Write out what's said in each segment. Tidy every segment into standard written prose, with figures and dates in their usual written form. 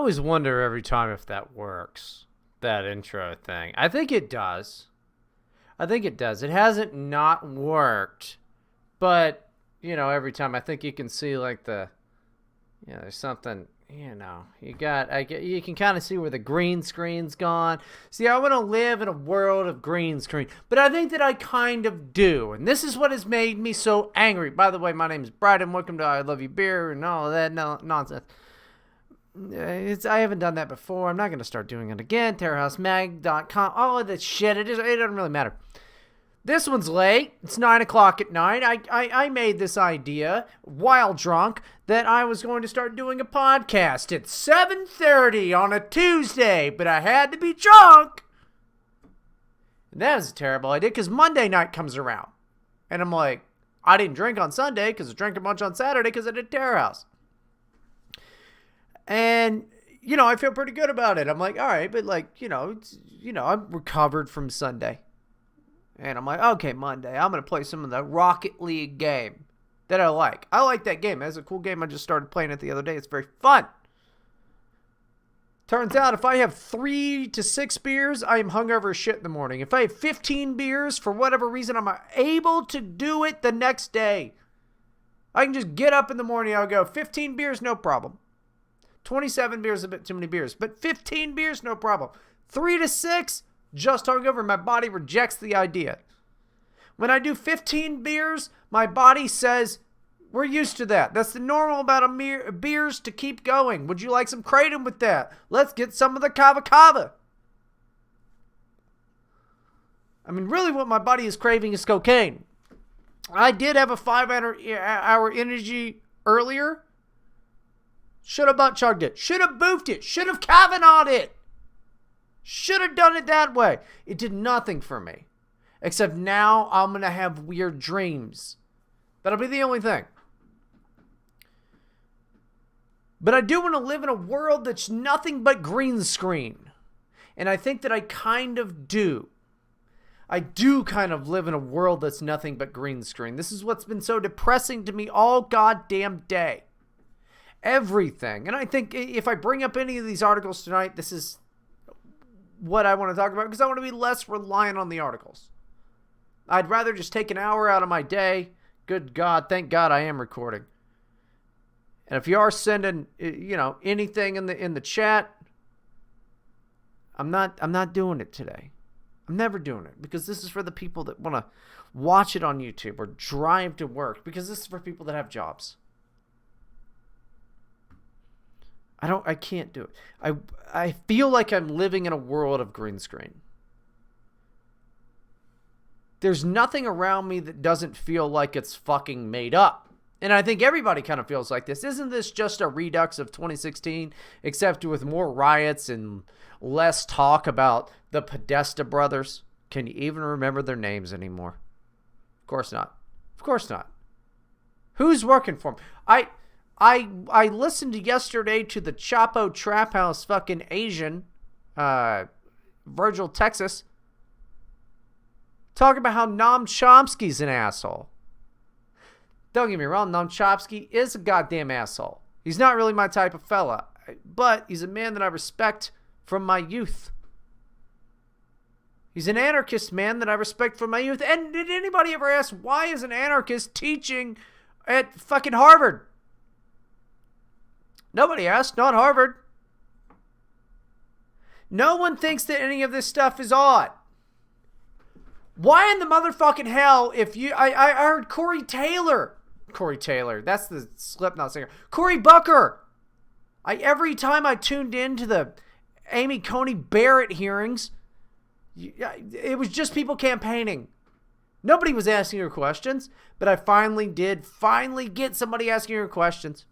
always wonder every time if that works, that intro thing. I think it does. It hasn't not worked, but, every time I think you can see, like, there's something, you can kind of see where the green screen's gone. See, I want to live in a world of green screen, but I think that I kind of do, and this is what has made me so angry. By the way, my name is Bryden. Welcome to I Love You Beer and all of that nonsense. I haven't done that before. I'm not going to start doing it again. TerraHouseMag.com, all of that shit. It doesn't really matter. This one's late. It's 9 o'clock at night. I made this idea while drunk that I was going to start doing a podcast at 7:30 on a Tuesday, but I had to be drunk. And that was a terrible idea because Monday night comes around. And I'm like, I didn't drink on Sunday because I drank a bunch on Saturday because I did Terra House. And, I feel pretty good about it. I'm like, all right, but I'm recovered from Sunday. And I'm like, okay, Monday, I'm going to play some of the Rocket League game that I like. I like that game. That's a cool game. I just started playing it the other day. It's very fun. Turns out if I have 3 to 6 beers, I am hungover as shit in the morning. If I have 15 beers, for whatever reason, I'm able to do it the next day. I can just get up in the morning. I'll go 15 beers, no problem. 27 beers, a bit too many beers. But 15 beers, no problem. 3 to 6, just hungover. My body rejects the idea. When I do 15 beers, my body says, we're used to that. That's the normal amount of beers to keep going. Would you like some kratom with that? Let's get some of the kava kava. I mean, really what my body is craving is cocaine. I did have a 5-hour energy earlier. Should have butt chugged it. Should have boofed it. Should have Kavanaugh'd it. Should have done it that way. It did nothing for me. Except now I'm going to have weird dreams. That'll be the only thing. But I do want to live in a world that's nothing but green screen. And I think that I kind of do. I do kind of live in a world that's nothing but green screen. This is what's been so depressing to me all goddamn day. Everything. And I think if I bring up any of these articles tonight, this is what I want to talk about because I want to be less reliant on the articles. I'd rather just take an hour out of my day. Good God, thank God I am recording. And if you are sending, anything in the chat, I'm not doing it today. I'm never doing it because this is for the people that want to watch it on YouTube or drive to work because this is for people that have jobs. I can't do it. I feel like I'm living in a world of green screen. There's nothing around me that doesn't feel like it's fucking made up. And I think everybody kind of feels like this. Isn't this just a redux of 2016, except with more riots and less talk about the Podesta brothers? Can you even remember their names anymore? Of course not. Of course not. Who's working for them? I listened yesterday to the Chapo Trap House fucking Asian, Virgil, Texas, talk about how Noam Chomsky's an asshole. Don't get me wrong, Noam Chomsky is a goddamn asshole. He's not really my type of fella, but he's a man that I respect from my youth. He's an anarchist man that I respect from my youth. And did anybody ever ask, why is an anarchist teaching at fucking Harvard? Nobody asked, not Harvard. No one thinks that any of this stuff is odd. Why in the motherfucking hell I heard Corey Taylor, that's the Slipknot singer. Cory Booker. Every time I tuned into the Amy Coney Barrett hearings, it was just people campaigning. Nobody was asking her questions, but I finally did get somebody asking her questions.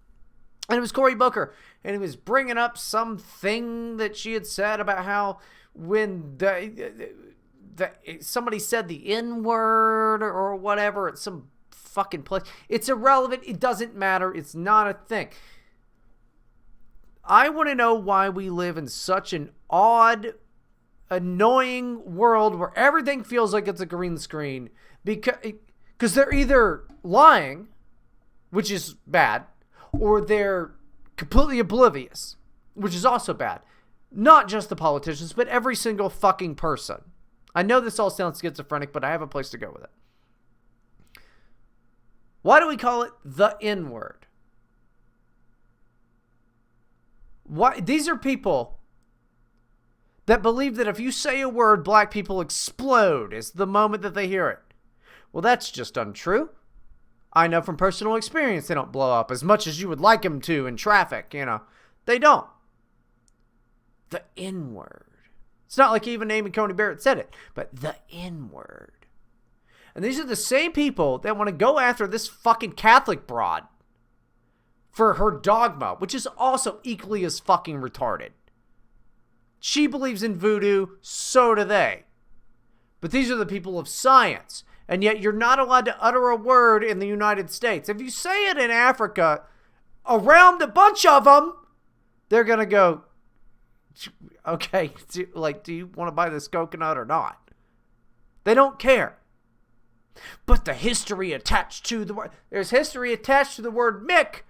And it was Cory Booker, and he was bringing up something that she had said about how when somebody said the N-word or whatever at some fucking place. It's irrelevant. It doesn't matter. It's not a thing. I want to know why we live in such an odd, annoying world where everything feels like it's a green screen because they're either lying, which is bad, or they're completely oblivious. which is also bad. Not just the politicians, but every single fucking person. I know this all sounds schizophrenic, but I have a place to go with it. Why do we call it the N-word? Why? These are people that believe that if you say a word, black people explode is the moment that they hear it. Well, that's just untrue. I know from personal experience they don't blow up as much as you would like them to in traffic, They don't. The N-word. It's not like even Amy Coney Barrett said it, but the N-word. And these are the same people that want to go after this fucking Catholic broad for her dogma, which is also equally as fucking retarded. She believes in voodoo, so do they. But these are the people of science. And yet you're not allowed to utter a word in the United States. If you say it in Africa, around a bunch of them, they're going to go, okay, do you want to buy this coconut or not? They don't care. But the history attached to the word, there's history attached to the word Mick.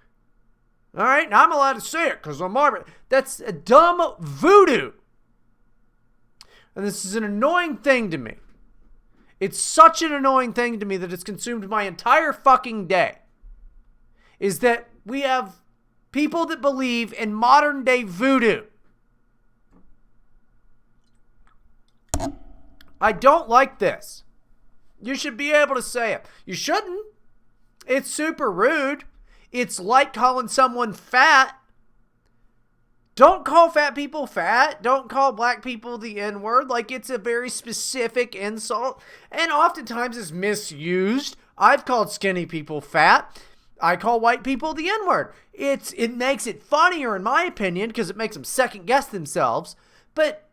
All right, and I'm allowed to say it because I'm Marvin. That's a dumb voodoo. And this is an annoying thing to me. It's such an annoying thing to me that it's consumed my entire fucking day. Is that we have people that believe in modern day voodoo. I don't like this. You should be able to say it. You shouldn't. It's super rude. It's like calling someone fat. Don't call fat people fat. Don't call black people the N-word. Like, it's a very specific insult. And oftentimes it's misused. I've called skinny people fat. I call white people the N-word. It makes it funnier, in my opinion, because it makes them second guess themselves. But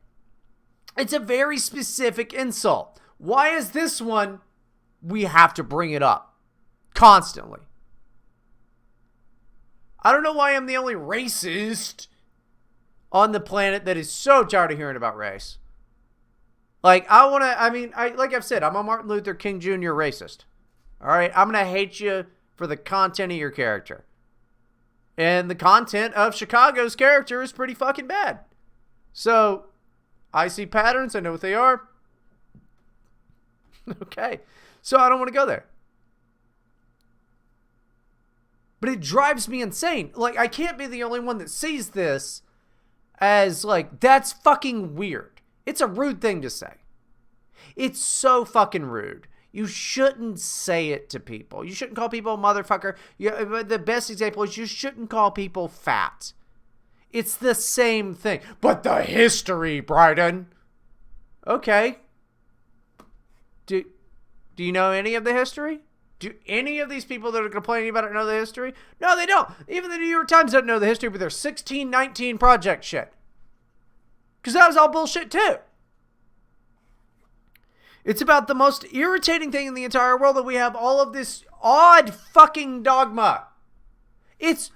it's a very specific insult. Why is this one? We have to bring it up constantly. I don't know why I'm the only racist on the planet that is so tired of hearing about race. Like, like I've said, I'm a Martin Luther King Jr. racist. All right, I'm going to hate you for the content of your character. And the content of Chicago's character is pretty fucking bad. So, I see patterns, I know what they are. Okay, so I don't want to go there. But it drives me insane. Like, I can't be the only one that sees this as, like, that's fucking weird. It's a rude thing to say. It's so fucking rude. You shouldn't say it to people. You shouldn't call people a motherfucker. The best example is you shouldn't call people fat. It's the same thing. But the history, Bryden. Okay. Do you know any of the history? Do any of these people that are complaining about it know the history? No, they don't. Even the New York Times doesn't know the history with their 1619 project shit. Because that was all bullshit too. It's about the most irritating thing in the entire world that we have all of this odd fucking dogma. It's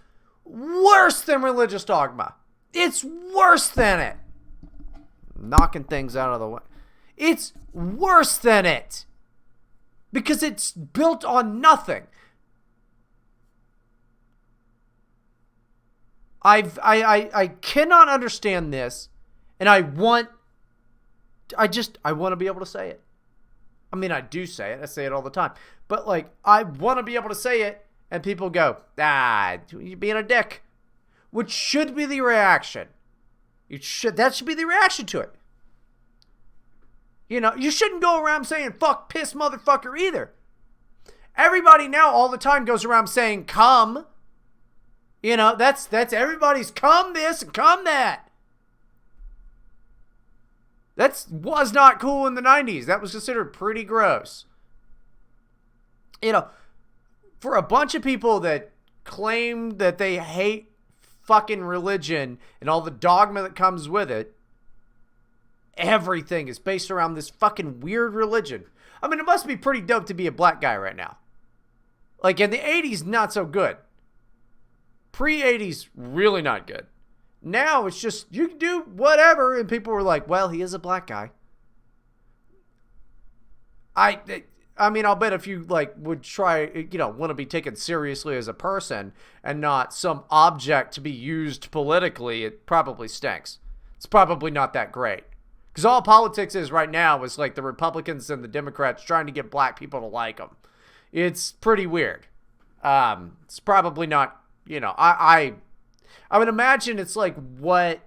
worse than religious dogma. It's worse than it. Knocking things out of the way. It's worse than it. Because it's built on nothing. I cannot understand this, and I want to be able to say it. I mean, I do say it. I say it all the time. But, like, I want to be able to say it, and people go, you're being a dick. Which should be the reaction. That should be the reaction to it. You shouldn't go around saying, fuck, piss, motherfucker either. Everybody now all the time goes around saying, come. That's everybody's come this and come that. That was not cool in the 90s. That was considered pretty gross. For a bunch of people that claim that they hate fucking religion and all the dogma that comes with it, everything is based around this fucking weird religion. I mean, it must be pretty dope to be a black guy right now. Like, in the 80s, not so good. Pre-80s, really not good. Now, it's just, you can do whatever, and people were like, well, he is a black guy. I mean, I'll bet if you like would try, want to be taken seriously as a person and not some object to be used politically, it probably stinks. It's probably not that great. Because all politics is right now is like the Republicans and the Democrats trying to get black people to like them. It's pretty weird. It's probably not, I would imagine it's like what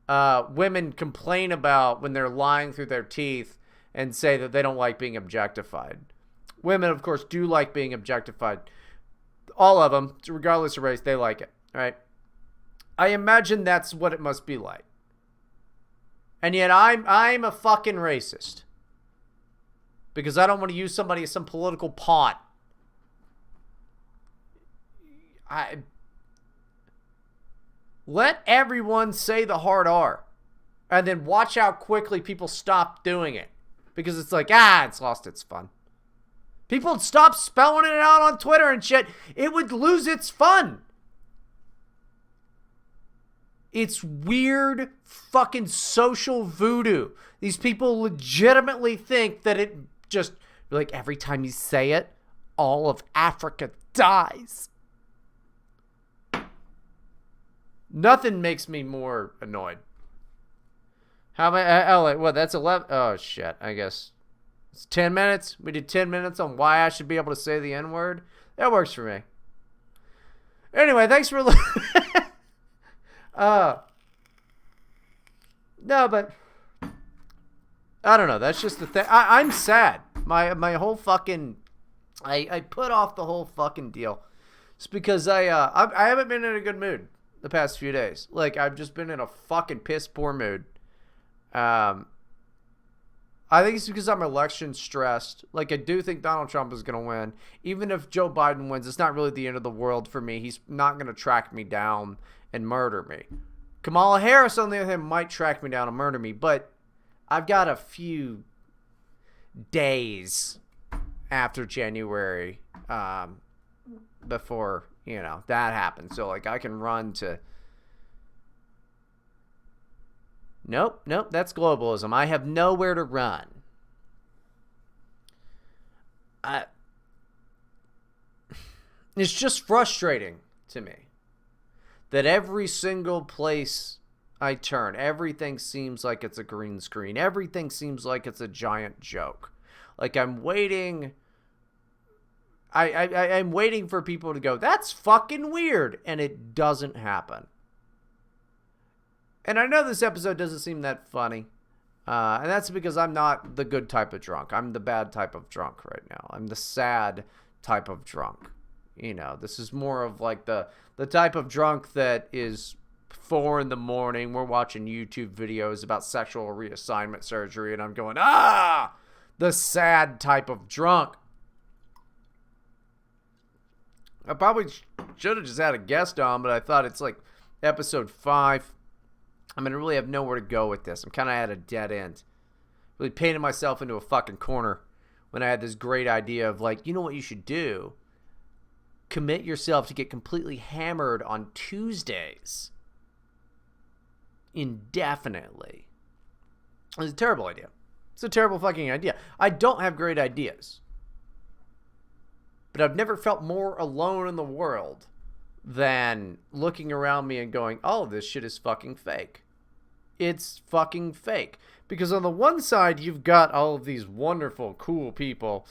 women complain about when they're lying through their teeth and say that they don't like being objectified. Women, of course, do like being objectified. All of them, regardless of race, they like it, right? I imagine that's what it must be like. And yet I'm a fucking racist. Because I don't want to use somebody as some political pawn. Let everyone say the hard R. And then watch how quickly people stop doing it. Because it's like, it's lost its fun. People would stop spelling it out on Twitter and shit. It would lose its fun. It's weird fucking social voodoo. These people legitimately think that it just, like, every time you say it, all of Africa dies. Nothing makes me more annoyed. How many? What? That's 11. Oh, shit. I guess it's 10 minutes. We did 10 minutes on why I should be able to say the N-word. That works for me. Anyway, thanks for listening. No, but I don't know. That's just the thing. I'm sad. My whole fucking, I put off the whole fucking deal. It's because I haven't been in a good mood the past few days. Like, I've just been in a fucking piss poor mood. I think it's because I'm election stressed. Like, I do think Donald Trump is going to win. Even if Joe Biden wins, it's not really the end of the world for me. He's not going to track me down and murder me. Kamala Harris, on the other hand, might track me down and murder me. But I've got a few days after January before, that happens. So, like, I can run to... Nope, that's globalism. I have nowhere to run. It's just frustrating to me that every single place I turn, everything seems like it's a green screen. Everything seems like it's a giant joke. Like, I'm waiting... I'm waiting for people to go, that's fucking weird, and it doesn't happen. And I know this episode doesn't seem that funny, and that's because I'm not the good type of drunk. I'm the bad type of drunk right now. I'm the sad type of drunk. This is more of like the type of drunk that is 4 a.m. We're watching YouTube videos about sexual reassignment surgery, and I'm going, the sad type of drunk. I probably should have just had a guest on, but I thought it's like episode 5. I'm going to really have nowhere to go with this. I'm kind of at a dead end. Really painted myself into a fucking corner when I had this great idea of like, you know what you should do? Commit yourself to get completely hammered on Tuesdays. Indefinitely. It's a terrible idea. It's a terrible fucking idea. I don't have great ideas. But I've never felt more alone in the world than looking around me and going, oh, this shit is fucking fake. It's fucking fake. Because on the one side, you've got all of these wonderful, cool people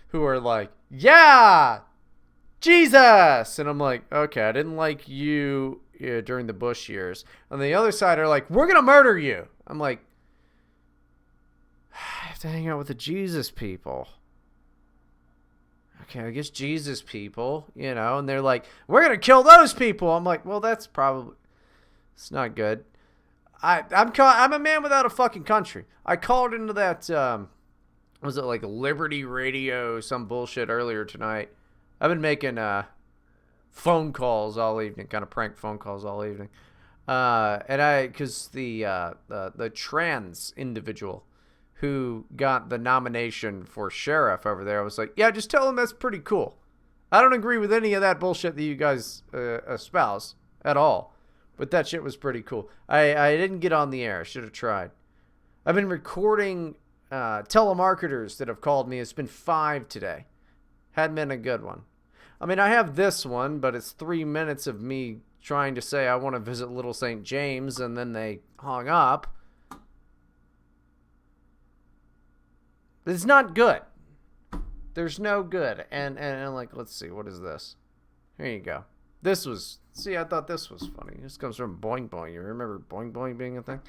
who are like, yeah, Jesus. And I'm like, okay, I didn't like you during the Bush years. On the other side are like, we're going to murder you. I'm like, I have to hang out with the Jesus people. Okay, I guess Jesus people, and they're like, we're going to kill those people. I'm like, well, that's probably, it's not good. I'm a man without a fucking country. I called into that, was it like Liberty Radio, some bullshit earlier tonight. I've been making phone calls all evening, kind of prank phone calls all evening. Because the trans individual who got the nomination for sheriff over there, I was like, yeah, just tell him that's pretty cool. I don't agree with any of that bullshit that you guys espouse at all. But that shit was pretty cool. I didn't get on the air. I should have tried. I've been recording telemarketers that have called me. It's been 5 today. Hadn't been a good one. I mean, I have this one, but it's 3 minutes of me trying to say I want to visit Little St. James, and then they hung up. It's not good. There's no good. And like, let's see, what is this? Here you go. This was, see, I thought this was funny. This comes from Boing Boing. You remember Boing Boing being a thing?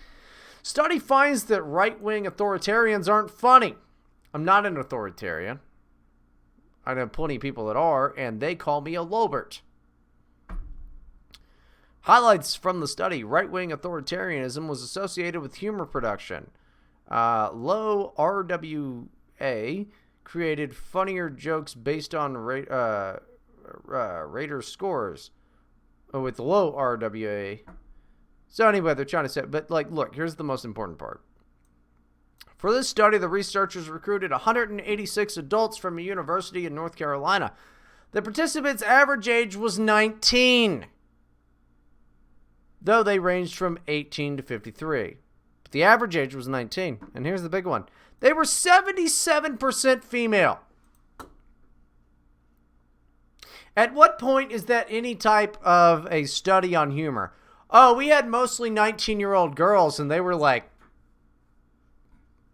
Study finds that right-wing authoritarians aren't funny. I'm not an authoritarian. I know plenty of people that are, and they call me a Lobert. Highlights from the study. Right-wing authoritarianism was associated with humor production. Low RWA created funnier jokes based on Rater scores with low RWA. So anyway, they're trying to say, but like, look, here's the most important part. For this study, the researchers recruited 186 adults from a university in North Carolina. The participants' average age was 19, though they ranged from 18 to 53. But the average age was 19. And here's the big one. They were 77% female. At what point is that any type of a study on humor? Oh, we had mostly 19-year-old girls, and they were like,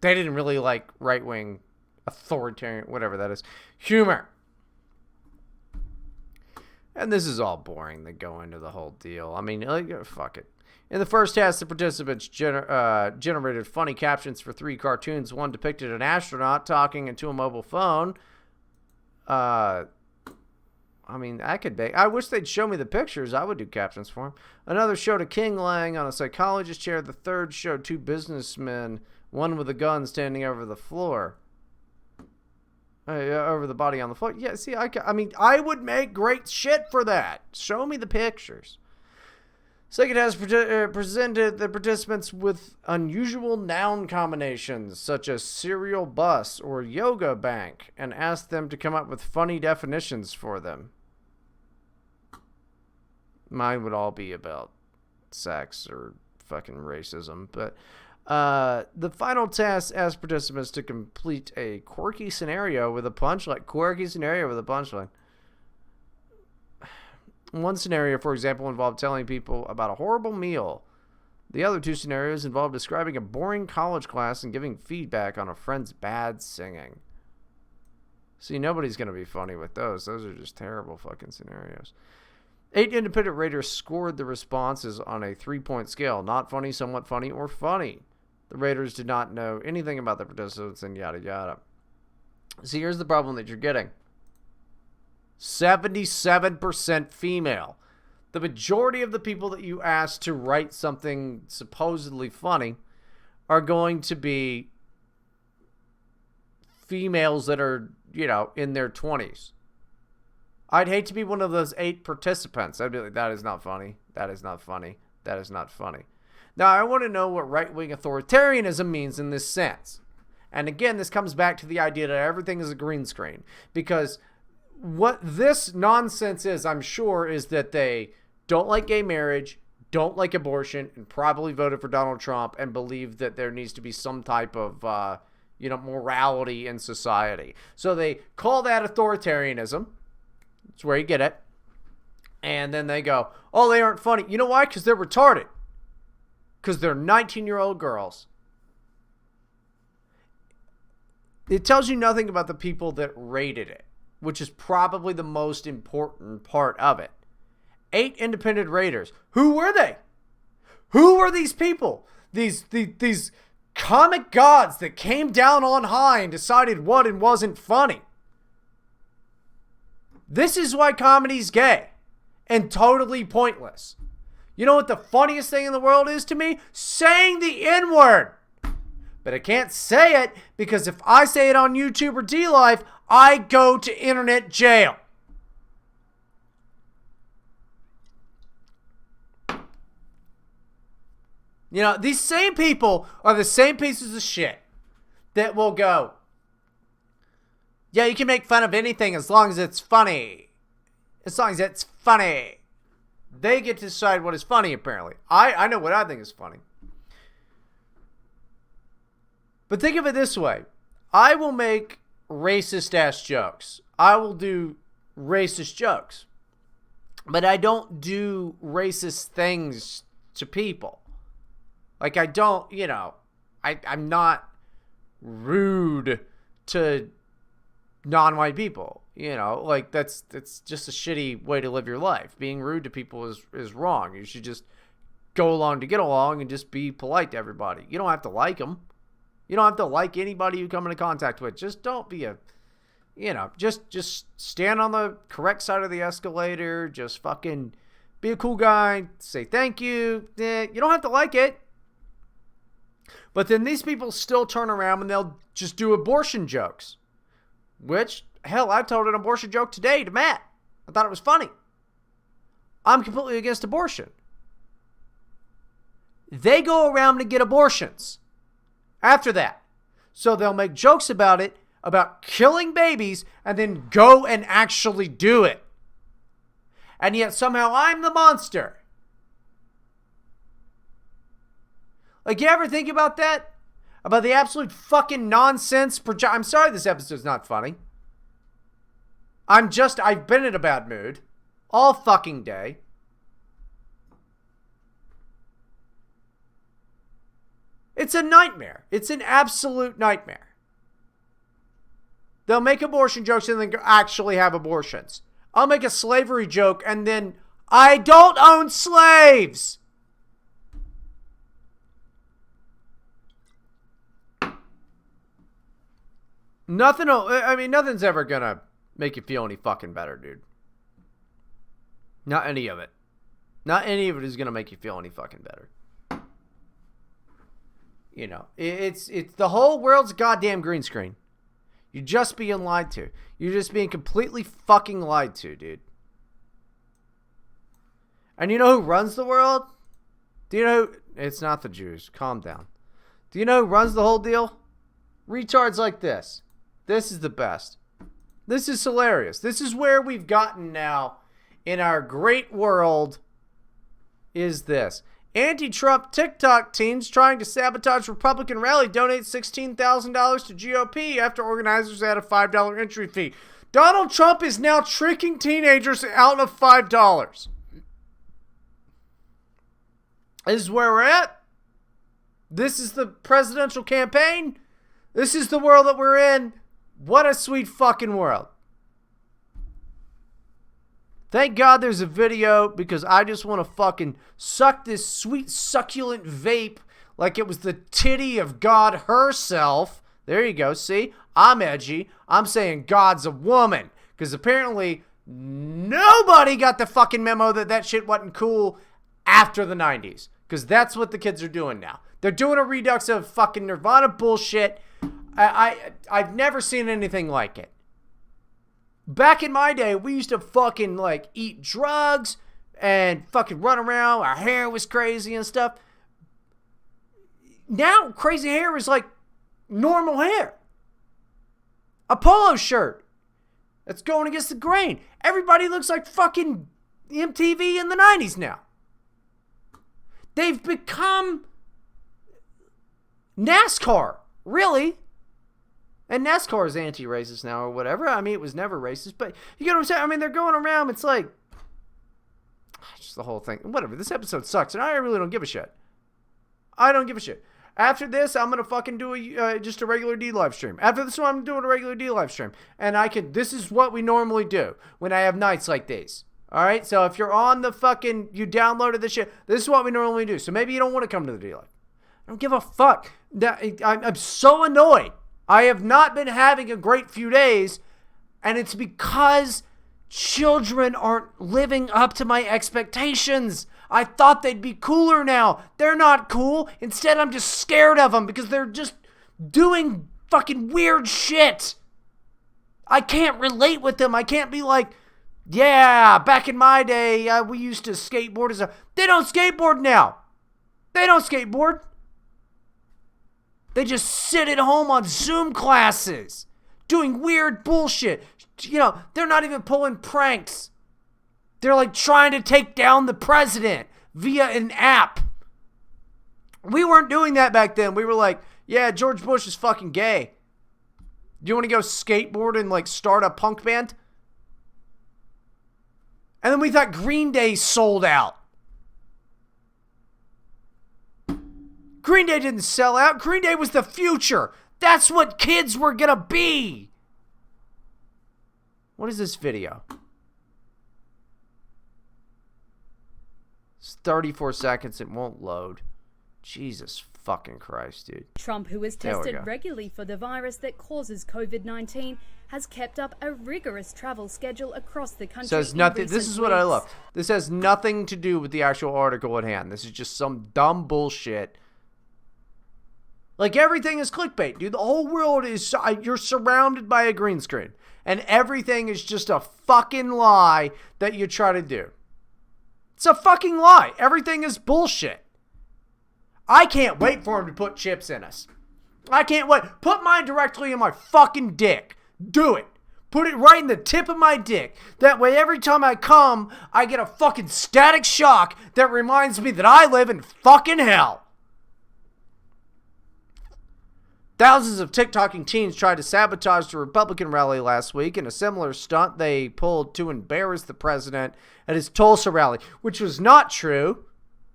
they didn't really like right-wing, authoritarian, whatever that is, humor. And this is all boring. They go into the whole deal. I mean, like, fuck it. In the first test, the participants generated funny captions for 3 cartoons. One depicted an astronaut talking into a mobile phone. I mean, I wish they'd show me the pictures. I would do captions for them. Another showed a king lying on a psychologist chair. The third showed 2 businessmen, one with a gun standing over the floor. Over the body on the floor. Yeah, see, I mean, I would make great shit for that. Show me the pictures. Second has presented the participants with unusual noun combinations, such as cereal bus or yoga bank, and asked them to come up with funny definitions for them. Mine would all be about sex or fucking racism, but the final task asked participants to complete a quirky scenario with a punchline. One scenario, for example, involved telling people about a horrible meal. The other 2 scenarios involved describing a boring college class and giving feedback on a friend's bad singing. See, nobody's going to be funny with those. Those are just terrible fucking scenarios. 8 independent raters scored the responses on a 3-point scale. Not funny, somewhat funny, or funny. The raters did not know anything about the participants and yada yada. See, here's the problem that you're getting. 77% female. The majority of the people that you ask to write something supposedly funny are going to be females that are, in their 20s. I'd hate to be one of those 8 participants. I'd be like, that is not funny. That is not funny. That is not funny. Now, I want to know what right-wing authoritarianism means in this sense. And again, this comes back to the idea that everything is a green screen. Because what this nonsense is, I'm sure, is that they don't like gay marriage, don't like abortion, and probably voted for Donald Trump and believe that there needs to be some type of, morality in society. So they call that authoritarianism. That's where you get it. And then they go, oh, they aren't funny. You know why? Because they're retarded. Because they're 19-year-old girls. It tells you nothing about the people that rated it, which is probably the most important part of it. 8 independent raters. Who were they? Who were these people? These comic gods that came down on high and decided what and wasn't funny. This is why comedy's gay and totally pointless. You know what the funniest thing in the world is to me? Saying the N-word. But I can't say it because if I say it on YouTube or D-Live, I go to internet jail. These same people are the same pieces of shit that will go, yeah, you can make fun of anything as long as it's funny. As long as it's funny. They get to decide what is funny, apparently. I know what I think is funny. But think of it this way. I will make racist-ass jokes. I will do racist jokes. But I don't do racist things to people. Like, I don't, I'm not rude to non-white people. Like, that's just a shitty way to live your life. Being rude to people is wrong. You should just go along to get along and just be polite to everybody. You don't have to like them. You don't have to like anybody you come into contact with. Just don't be just stand on the correct side of the escalator. Just fucking be a cool guy. Say thank you. You don't have to like it. But then these people still turn around and they'll just do abortion jokes. Which, hell, I told an abortion joke today to Matt. I thought it was funny. I'm completely against abortion. They go around to get abortions after that. So they'll make jokes about it, about killing babies, and then go and actually do it. And yet somehow I'm the monster. Like, you ever think about that? About the absolute fucking nonsense. I'm sorry this episode's not funny. I've been in a bad mood all fucking day. It's a nightmare. It's an absolute nightmare. They'll make abortion jokes and then actually have abortions. I'll make a slavery joke and then I don't own slaves. Nothing's ever gonna make you feel any fucking better, dude. Not any of it. Not any of it is gonna make you feel any fucking better. It's the whole world's goddamn green screen. You're just being lied to. You're just being completely fucking lied to, dude. And you know who runs the world? Do you know? It's not the Jews. Calm down. Do you know who runs the whole deal? Retards like this. This is the best. This is hilarious. This is where we've gotten now in our great world is this. Anti-Trump TikTok teens trying to sabotage Republican rally donate $16,000 to GOP after organizers add a $5 entry fee. Donald Trump is now tricking teenagers out of $5. This is where we're at. This is the presidential campaign. This is the world that we're in. What a sweet fucking world. Thank God there's a video because I just want to fucking suck this sweet succulent vape like it was the titty of God herself. There you go. See, I'm edgy. I'm saying God's a woman because apparently nobody got the fucking memo that shit wasn't cool after the 90s because that's what the kids are doing now. They're doing a redux of fucking Nirvana bullshit. I've never seen anything like it. Back in my day, we used to fucking like eat drugs and fucking run around. Our hair was crazy and stuff. Now, crazy hair is like normal hair. A polo shirt that's going against the grain. Everybody looks like fucking MTV in the 90s now. They've become NASCAR, really. And NASCAR is anti-racist now or whatever. I mean, it was never racist, but you get what I'm saying? I mean, they're going around. It's like, just the whole thing. Whatever. This episode sucks, and I really don't give a shit. I don't give a shit. After this, I'm going to fucking do just a regular D live stream. After this one, I'm doing a regular D live stream. And this is what we normally do when I have nights like these. All right? So if you're on the fucking, you downloaded this shit, this is what we normally do. So maybe you don't want to come to the D live. I don't give a fuck. I'm so annoyed. I have not been having a great few days, and it's because children aren't living up to my expectations. I thought they'd be cooler now. They're not cool. Instead, I'm just scared of them because they're just doing fucking weird shit. I can't relate with them. I can't be like, yeah, back in my day, we used to skateboard as a... They don't skateboard now. They don't skateboard. They just sit at home on Zoom classes, doing weird bullshit. They're not even pulling pranks. They're like trying to take down the president via an app. We weren't doing that back then. We were like, Yeah, George Bush is fucking gay. Do you want to go skateboard and, like, start a punk band? And then we thought Green Day sold out. Green Day didn't sell out. Green Day was the future. That's what kids were gonna be. What is this video? It's 34 seconds. It won't load. Jesus fucking Christ, dude. Trump, who is tested regularly for the virus that causes COVID-19, has kept up a rigorous travel schedule across the country. Says nothing. This is what I love. This has nothing to do with the actual article at hand. This is just some dumb bullshit. Like, everything is clickbait, dude. The whole world is, you're surrounded by a green screen. And everything is just a fucking lie that you try to do. It's a fucking lie. Everything is bullshit. I can't wait for him to put chips in us. I can't wait. Put mine directly in my fucking dick. Do it. Put it right in the tip of my dick. That way every time I come, I get a fucking static shock that reminds me that I live in fucking hell. Thousands of TikToking teens tried to sabotage the Republican rally last week in a similar stunt they pulled to embarrass the president at his Tulsa rally, which was not true.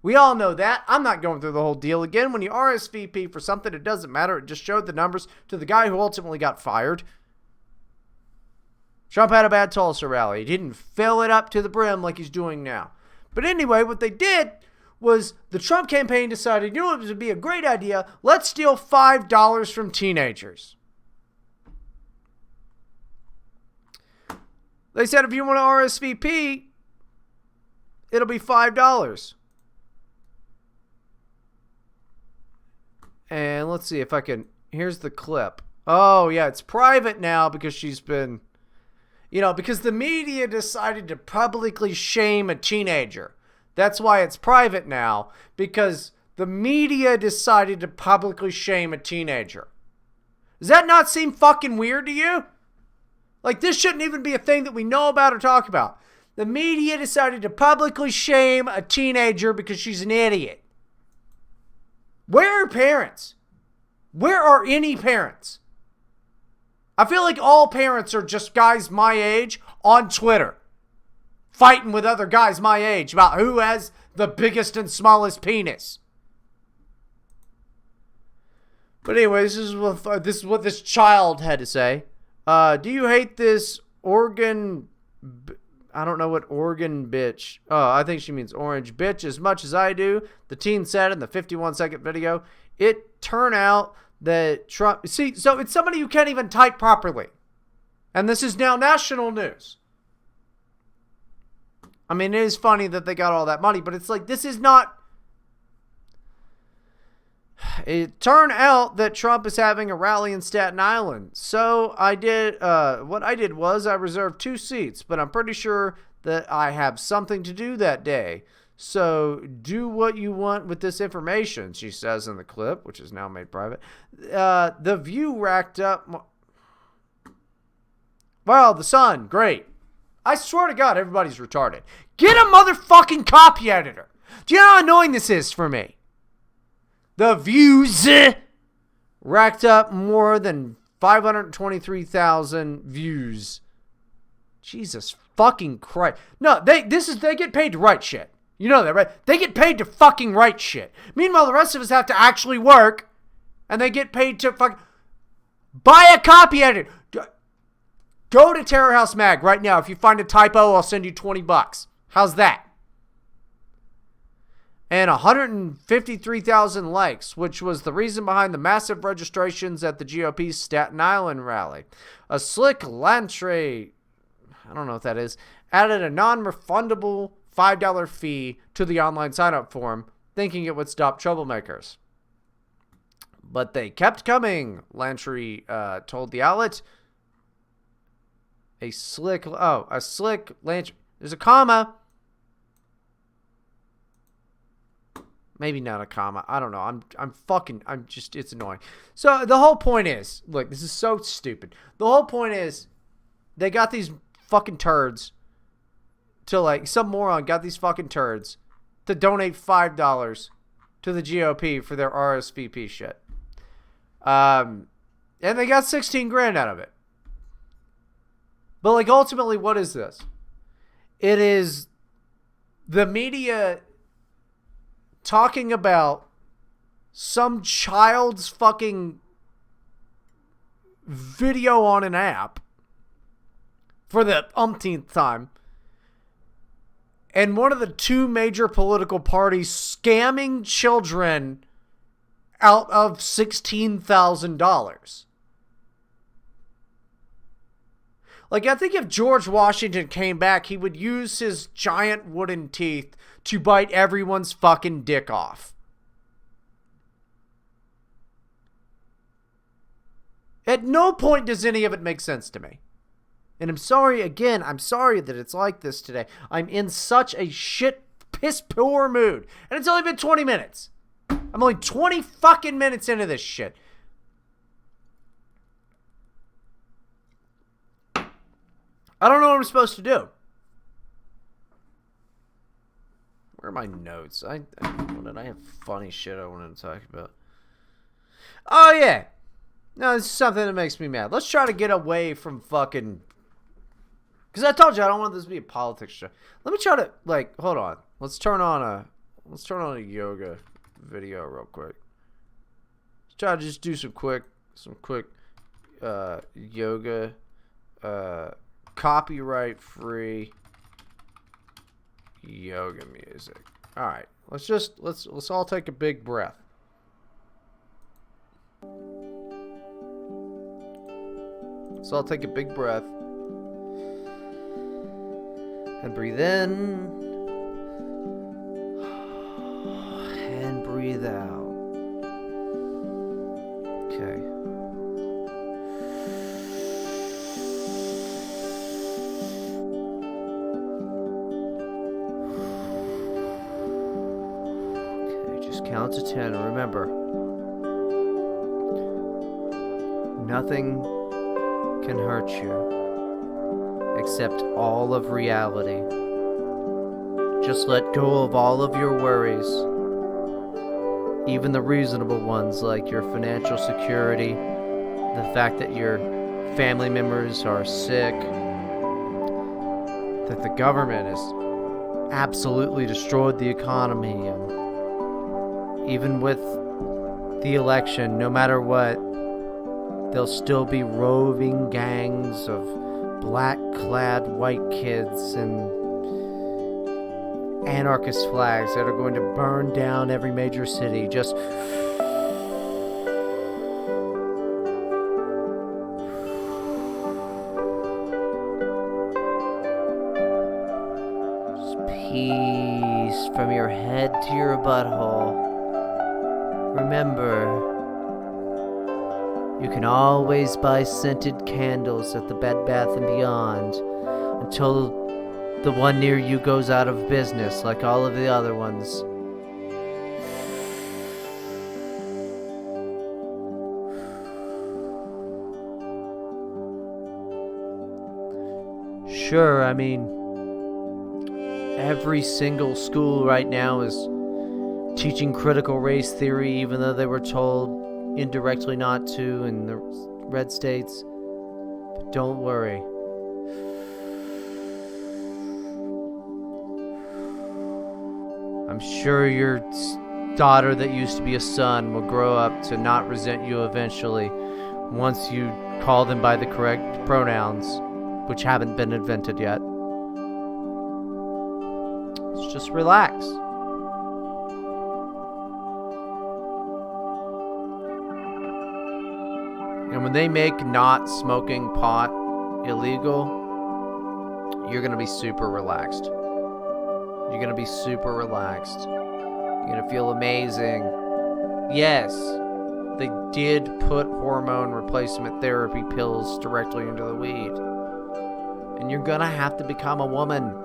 We all know that. I'm not going through the whole deal again. When you RSVP for something, it doesn't matter. It just showed the numbers to the guy who ultimately got fired. Trump had a bad Tulsa rally. He didn't fill it up to the brim like he's doing now. But anyway, what they did was the Trump campaign decided, you know what would be a great idea? Let's steal $5 from teenagers. They said if you want to RSVP, it'll be $5. And let's see if I can, here's the clip. Oh yeah, it's private now because she's been, because the media decided to publicly shame a teenager. That's why it's private now, because the media decided to publicly shame a teenager. Does that not seem fucking weird to you? Like, this shouldn't even be a thing that we know about or talk about. The media decided to publicly shame a teenager because she's an idiot. Where are parents? Where are any parents? I feel like all parents are just guys my age on Twitter, fighting with other guys my age about who has the biggest and smallest penis. But anyway, this is what this child had to say. Do you hate this Oregon? I don't know what Oregon bitch. Oh, I think she means orange bitch as much as I do. The teen said in the 51-second video. It turned out that Trump. See, so it's somebody who can't even type properly, and this is now national news. I mean, it is funny that they got all that money, but it's like, this is not. It turned out that Trump is having a rally in Staten Island. So I did, what I did was I reserved 2 seats, but I'm pretty sure that I have something to do that day. So do what you want with this information, she says in the clip, which is now made private. The View racked up. Well, the Sun, great. I swear to God, everybody's retarded. Get a motherfucking copy editor. Do you know how annoying this is for me? The Views racked up more than 523,000 views. Jesus fucking Christ. No, they get paid to write shit. You know that, right? They get paid to fucking write shit. Meanwhile, the rest of us have to actually work, and they get paid to buy a copy editor. Go to Terror House Mag right now. If you find a typo, I'll send you $20. How's that? And 153,000 likes, which was the reason behind the massive registrations at the GOP's Staten Island rally. A slick Lantry, I don't know what that is, added a non-refundable $5 fee to the online sign-up form, thinking it would stop troublemakers. But they kept coming, Lantry told the outlet. A slick Lantry. There's a comma. Maybe not a comma. I don't know. It's annoying. So the whole point is, look, this is so stupid. The whole point is they got these fucking turds to some moron got these fucking turds to donate $5 to the GOP for their RSVP shit. And they got 16 grand out of it. But like ultimately, what is this? It is the media talking about some child's fucking video on an app for the umpteenth time. And one of the two major political parties scamming children out of $16,000. Like, I think if George Washington came back, he would use his giant wooden teeth to bite everyone's fucking dick off. At no point does any of it make sense to me. And I'm sorry that it's like this today. I'm in such a shit, piss poor mood. And it's only been 20 minutes. I'm only 20 fucking minutes into this shit. I don't know what I'm supposed to do. Where are my notes? I have funny shit I wanted to talk about. Oh, yeah. No, this is something that makes me mad. Let's try to get away from fucking... Because I told you I don't want this to be a politics show. Let me try to, like, hold on. Let's turn on a yoga video real quick. Let's try to just do some quick yoga, copyright free yoga music. All right, let's all take a big breath. Let's all take a big breath and breathe in and breathe out. Okay. Count to 10. Remember, nothing can hurt you except all of reality. Just let go of all of your worries, even the reasonable ones like your financial security, the fact that your family members are sick, that the government has absolutely destroyed the economy, and even with the election, no matter what, there'll still be roving gangs of black-clad white kids and anarchist flags that are going to burn down every major city. Just peace from your head to your butthole. Remember, you can always buy scented candles at the Bed Bath & Beyond until the one near you goes out of business like all of the other ones. Sure, I mean, every single school right now is teaching critical race theory, even though they were told indirectly not to in the red states. But don't worry. I'm sure your daughter that used to be a son will grow up to not resent you eventually once you call them by the correct pronouns, which haven't been invented yet. Let's just relax. And when they make not smoking pot illegal, you're going to be super relaxed. You're going to be super relaxed. You're going to feel amazing. Yes, they did put hormone replacement therapy pills directly into the weed. And you're going to have to become a woman.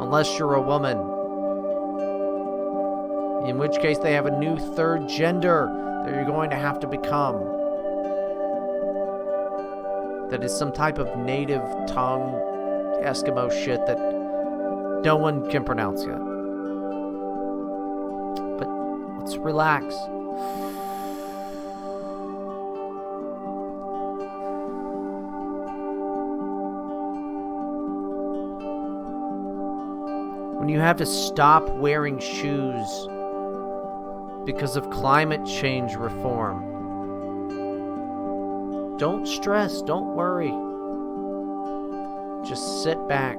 Unless you're a woman. In which case they have a new third gender that you're going to have to become. That is some type of native tongue Eskimo shit that no one can pronounce yet. But let's relax. you have to stop wearing shoes because of climate change reform. Don't stress, don't worry. Just sit back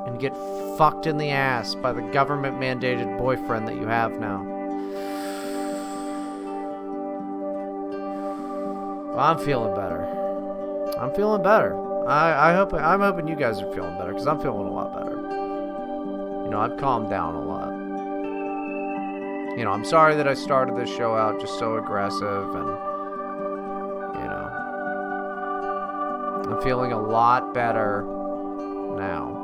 and get fucked in the ass by the government mandated boyfriend that you have now. Well, I'm feeling better. I'm hoping you guys are feeling better, because I'm feeling a lot better. You know, I've calmed down a lot. You know, I'm sorry that I started this show out just so aggressive, and, you know, I'm feeling a lot better now.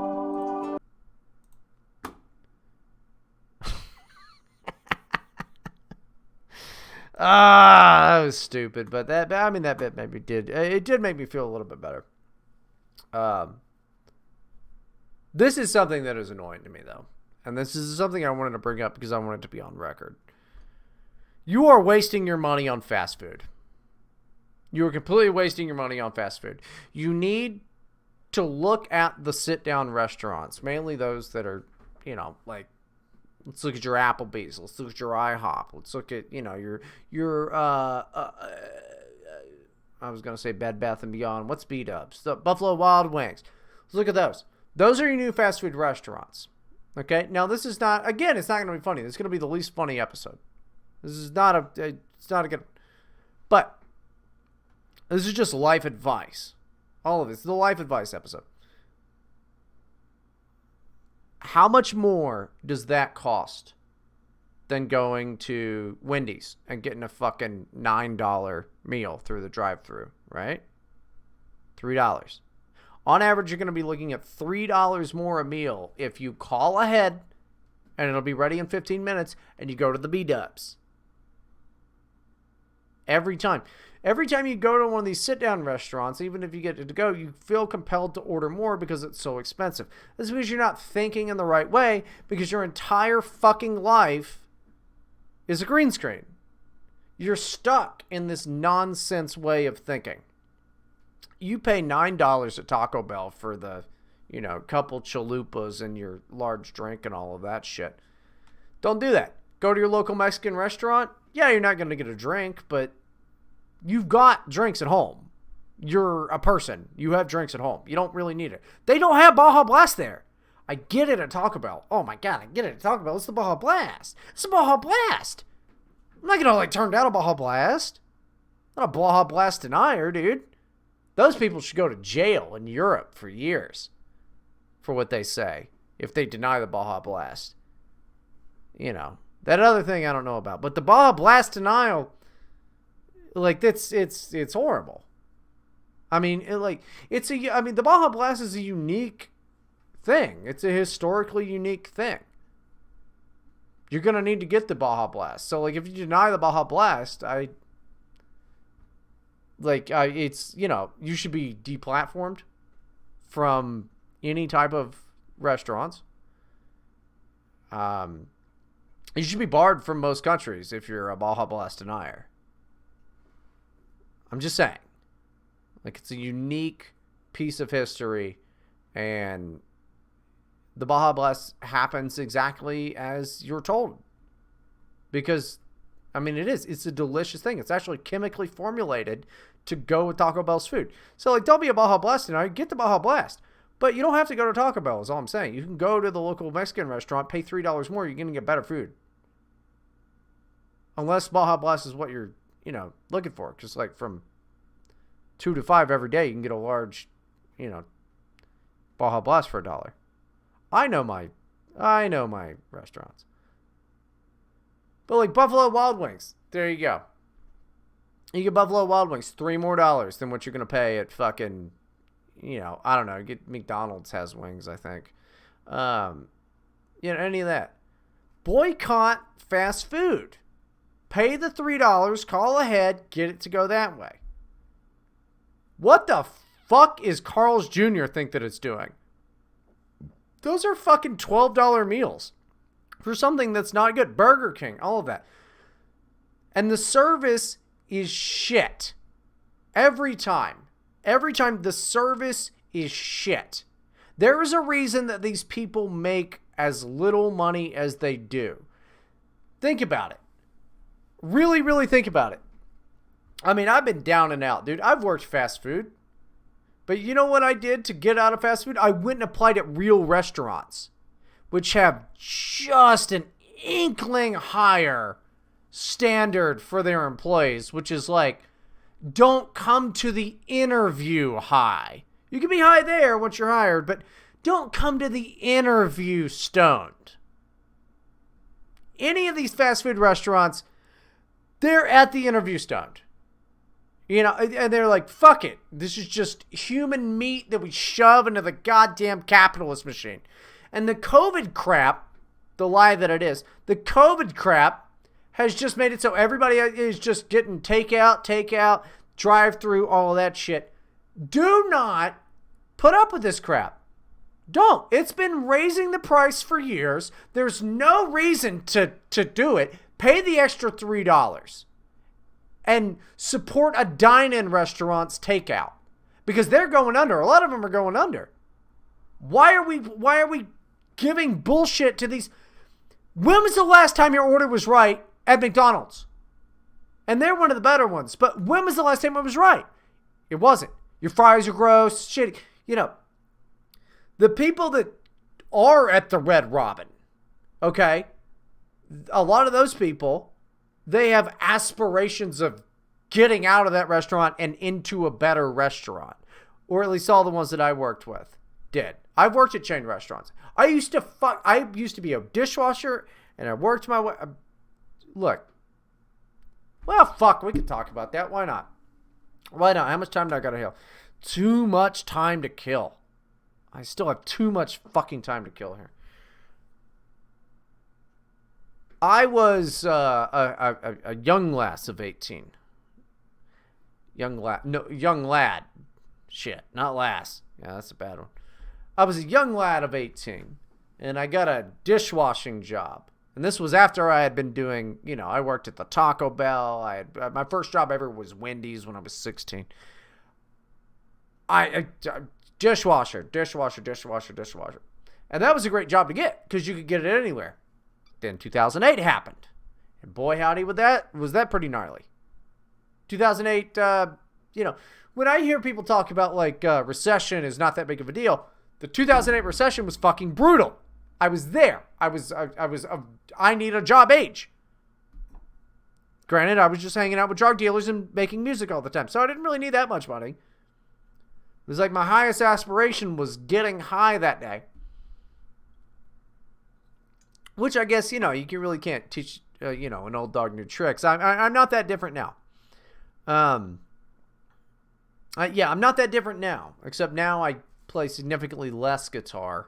That was stupid, but that bit maybe did make me feel a little bit better. This is something that is annoying to me, though. And this is something I wanted to bring up because I wanted to be on record. You are wasting your money on fast food. You are completely wasting your money on fast food. You need to look at the sit-down restaurants, mainly those that are, you know, like, let's look at your Applebee's. Let's look at your IHOP. Let's look at, you know, your I was going to say Bed Bath & Beyond. What's B-Dubs? The Buffalo Wild Wings. Let's look at those. Those are your new fast food restaurants. Okay? Now, this is not, again, it's not going to be funny. This is going to be the least funny episode. This is not it's not a good, but this is just life advice. All of this. The life advice episode. How much more does that cost than going to Wendy's and getting a fucking $9 meal through the drive-thru, right? $3. On average, you're going to be looking at $3 more a meal if you call ahead, and it'll be ready in 15 minutes, and you go to the B-Dubs. Every time. Every time you go to one of these sit-down restaurants, even if you get to go, you feel compelled to order more because it's so expensive. This is because you're not thinking in the right way, because your entire fucking life is a green screen. You're stuck in this nonsense way of thinking. You pay $9 at Taco Bell for the, you know, couple chalupas and your large drink and all of that shit. Don't do that. Go to your local Mexican restaurant. Yeah, you're not going to get a drink, but you've got drinks at home. You're a person. You have drinks at home. You don't really need it. They don't have Baja Blast there. I get it at Taco Bell. Oh my God, I get it at Taco Bell. It's the Baja Blast. It's the Baja Blast. I'm not going to turn down a Baja Blast. I'm not a Baja Blast denier, dude. Those people should go to jail in Europe for years for what they say if they deny the Baja Blast. You know, that other thing I don't know about. But the Baja Blast denial, it's horrible. I mean, the Baja Blast is a unique thing. It's a historically unique thing. You're going to need to get the Baja Blast. So, if you deny the Baja Blast, it's, you know, you should be deplatformed from any type of restaurants. You should be barred from most countries if you're a Baja Blast denier. I'm just saying. It's a unique piece of history, and the Baja Blast happens exactly as you're told. Because, I mean, it's a delicious thing. It's actually chemically formulated to go with Taco Bell's food. So, don't be a Baja Blast denier. Get the Baja Blast. But you don't have to go to Taco Bell, is all I'm saying. You can go to the local Mexican restaurant, pay $3 more, you're going to get better food. Unless Baja Blast is what you're, you know, looking for. Because, from 2 to 5 every day, you can get a large, you know, Baja Blast for $1. I know my restaurants. But Buffalo Wild Wings, there you go. You get Buffalo Wild Wings, $3 more than what you're going to pay at fucking, you know, I don't know, get McDonald's has wings, I think. You know, any of that. Boycott fast food. Pay the $3, call ahead, get it to go that way. What the fuck is Carl's Jr. think that it's doing? Those are fucking $12 meals for something that's not good. Burger King, all of that. And the service is shit. Every time. Every time the service is shit. There is a reason that these people make as little money as they do. Think about it. Really, really think about it. I mean, I've been down and out, dude. I've worked fast food. But you know what I did to get out of fast food? I went and applied at real restaurants, which have just an inkling higher standard for their employees, which is like, don't come to the interview high. You can be high there once you're hired, but don't come to the interview stoned. Any of these fast food restaurants, they're at the interview stoned. You know, and they're like, fuck it. This is just human meat that we shove into the goddamn capitalist machine. And the COVID crap, the lie that it is, the COVID crap has just made it so everybody is just getting takeout, drive-through, all of that shit. Do not put up with this crap. Don't. It's been raising the price for years. There's no reason to do it. Pay the extra $3 and support a dine-in restaurant's takeout because they're going under. A lot of them are going under. Why are we giving bullshit to these? When was the last time your order was right at McDonald's? And they're one of the better ones. But when was the last time it was right? It wasn't. Your fries are gross, shitty. You know, the people that are at the Red Robin, okay, a lot of those people, they have aspirations of getting out of that restaurant and into a better restaurant. Or at least all the ones that I worked with did. I've worked at chain restaurants. I used to be a dishwasher and I worked my way. Look. Well, fuck, we can talk about that. Why not? Why not? How much time do I got to kill? Too much time to kill. I still have too much fucking time to kill here. I was a young lass of 18. Young lad. Shit, not lass. Yeah, that's a bad one. I was a young lad of 18, and I got a dishwashing job. And this was after I had been doing, you know, I worked at the Taco Bell. My first job ever was Wendy's when I was 16. Dishwasher. And that was a great job to get because you could get it anywhere. Then 2008 happened. And boy, howdy, was that pretty gnarly. 2008, you know, when I hear people talk about like recession is not that big of a deal, the 2008 recession was fucking brutal. I was there. I need a job age. Granted, I was just hanging out with drug dealers and making music all the time, so I didn't really need that much money. It was like my highest aspiration was getting high that day. Which I guess, you know, you really can't teach, you know, an old dog new tricks. I'm not that different now. I'm not that different now. Except now I play significantly less guitar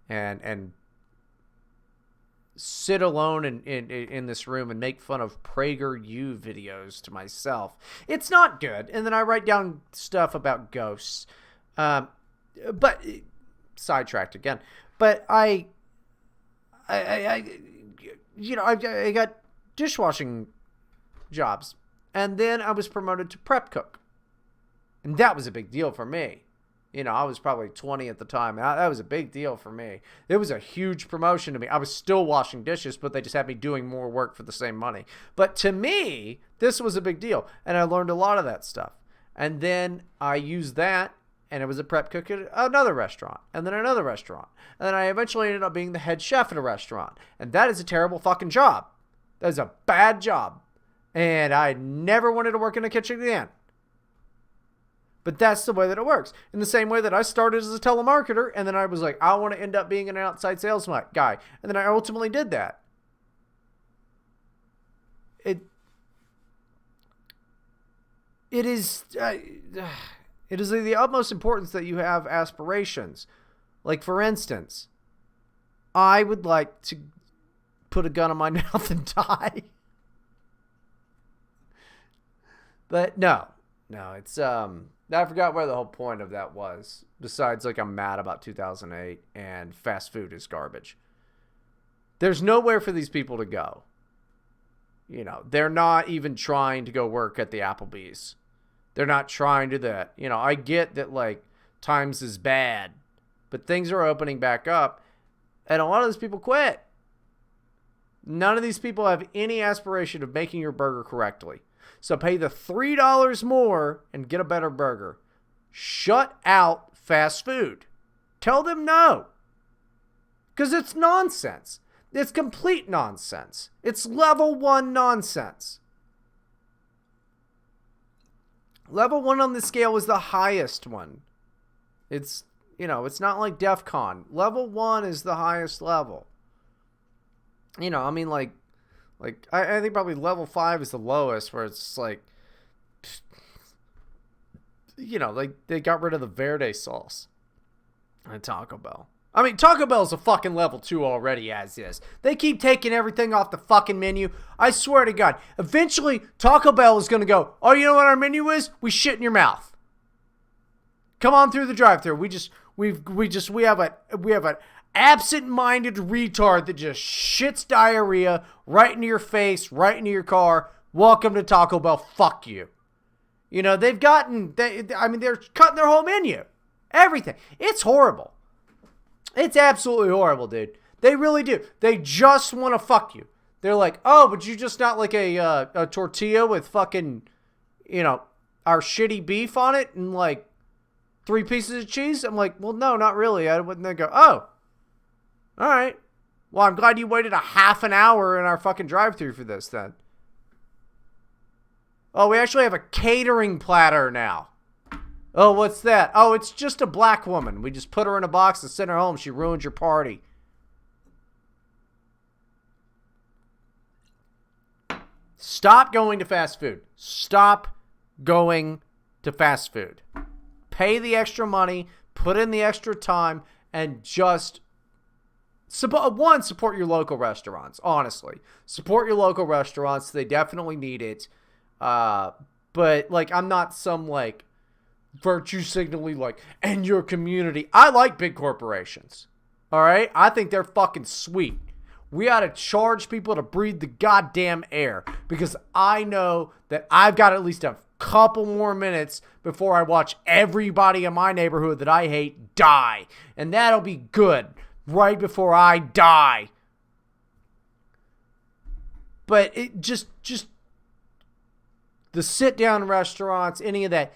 and sit alone in this room and make fun of PragerU videos to myself. It's not good. And then I write down stuff about ghosts. But sidetracked again. But I got dishwashing jobs. And then I was promoted to prep cook. And that was a big deal for me. You know, I was probably 20 at the time. That was a big deal for me. It was a huge promotion to me. I was still washing dishes, but they just had me doing more work for the same money. But to me, this was a big deal. And I learned a lot of that stuff. And then I used that, and it was a prep cook at another restaurant, and then another restaurant. And then I eventually ended up being the head chef at a restaurant. And that is a terrible fucking job. That is a bad job. And I never wanted to work in a kitchen again. But that's the way that it works. In the same way that I started as a telemarketer, and then I was like, I want to end up being an outside sales guy. And then I ultimately did that. It is of the utmost importance that you have aspirations. Like, for instance, I would like to put a gun in my mouth and die. But no, it's, I forgot where the whole point of that was. Besides, like, I'm mad about 2008 and fast food is garbage. There's nowhere for these people to go. You know, they're not even trying to go work at the Applebee's. They're not trying to do that. You know, I get that, like, times is bad. but things are opening back up, and a lot of those people quit. None of these people have any aspiration of making your burger correctly. So pay the $3 more and get a better burger. Shut out fast food. Tell them no. Because it's nonsense. It's complete nonsense. It's level 1 nonsense. Level 1 on the scale is the highest one. It's, it's not like DEF CON. Level 1 is the highest level. I think probably level 5 is the lowest, where it's like, they got rid of the Verde sauce at Taco Bell. I mean, Taco Bell's a fucking level 2 already as is. They keep taking everything off the fucking menu. I swear to God, eventually Taco Bell is going to go, oh, you know what our menu is? We shit in your mouth. Come on through the drive-thru. We have an absent-minded retard that just shits diarrhea right into your face, right into your car. Welcome to Taco Bell. Fuck you. They're cutting their whole menu. Everything. It's horrible. It's absolutely horrible, dude. They really do. They just want to fuck you. They're like, oh, but you just not like a tortilla with fucking, our shitty beef on it and like 3 pieces of cheese? I'm like, well, no, not really. I wouldn't then go, oh, all right. Well, I'm glad you waited a half an hour in our fucking drive-thru for this then. Oh, we actually have a catering platter now. Oh, what's that? Oh, it's just a black woman. We just put her in a box and sent her home. She ruined your party. Stop going to fast food. Stop going to fast food. Pay the extra money, put in the extra time, and just support your local restaurants. Honestly, support your local restaurants. They definitely need it. But I'm not some virtue signaling and your community. I like big corporations. All right, I think they're fucking sweet. We ought to charge people to breathe the goddamn air, because I know that I've got at least a couple more minutes before I watch everybody in my neighborhood that I hate die, and that'll be good right before I die. But it just the sit-down restaurants, any of that,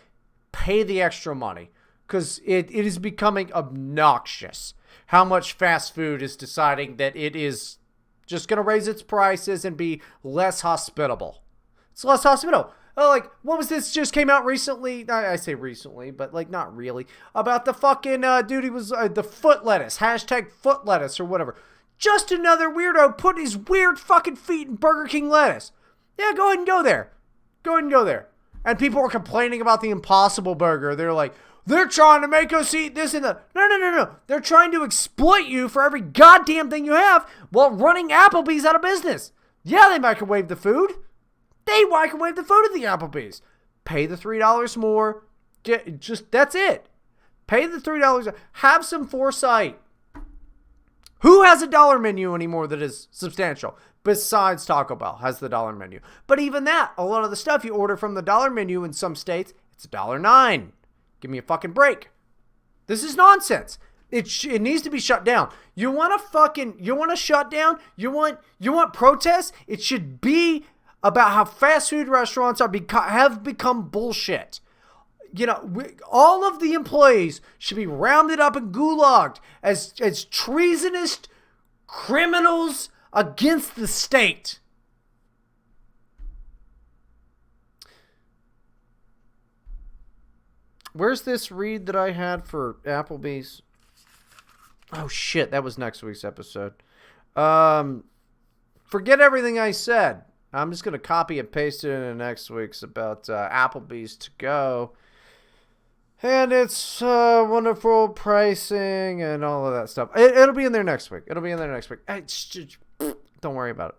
pay the extra money, because it is becoming obnoxious how much fast food is deciding that it is just going to raise its prices and be less hospitable. It's less hospitable. Oh, what was this just came out recently? I say recently, but not really. About the fucking dude, he was the foot lettuce, #foot lettuce or whatever. Just another weirdo putting his weird fucking feet in Burger King lettuce. Yeah, go ahead and go there. Go ahead and go there. And people were complaining about the Impossible Burger. They're like, they're trying to make us eat this and that. No. They're trying to exploit you for every goddamn thing you have while running Applebee's out of business. Yeah, they microwave the food. They microwave the food at the Applebee's. Pay the $3 more. That's it. Pay the $3. Have some foresight. Who has a dollar menu anymore that is substantial? Besides Taco Bell has the dollar menu. But even that, a lot of the stuff you order from the dollar menu in some states, it's $1.09. Give me a fucking break. This is nonsense. It needs to be shut down. You want to shut down? You want protests? It should be about how fast food restaurants have become bullshit. All of the employees should be rounded up and gulagged as treasonous criminals against the state. Where's this read that I had for Applebee's? Oh shit, that was next week's episode. Forget everything I said. I'm just going to copy and paste it into next week's about Applebee's to go. And it's wonderful pricing and all of that stuff. It'll be in there next week. Don't worry about it.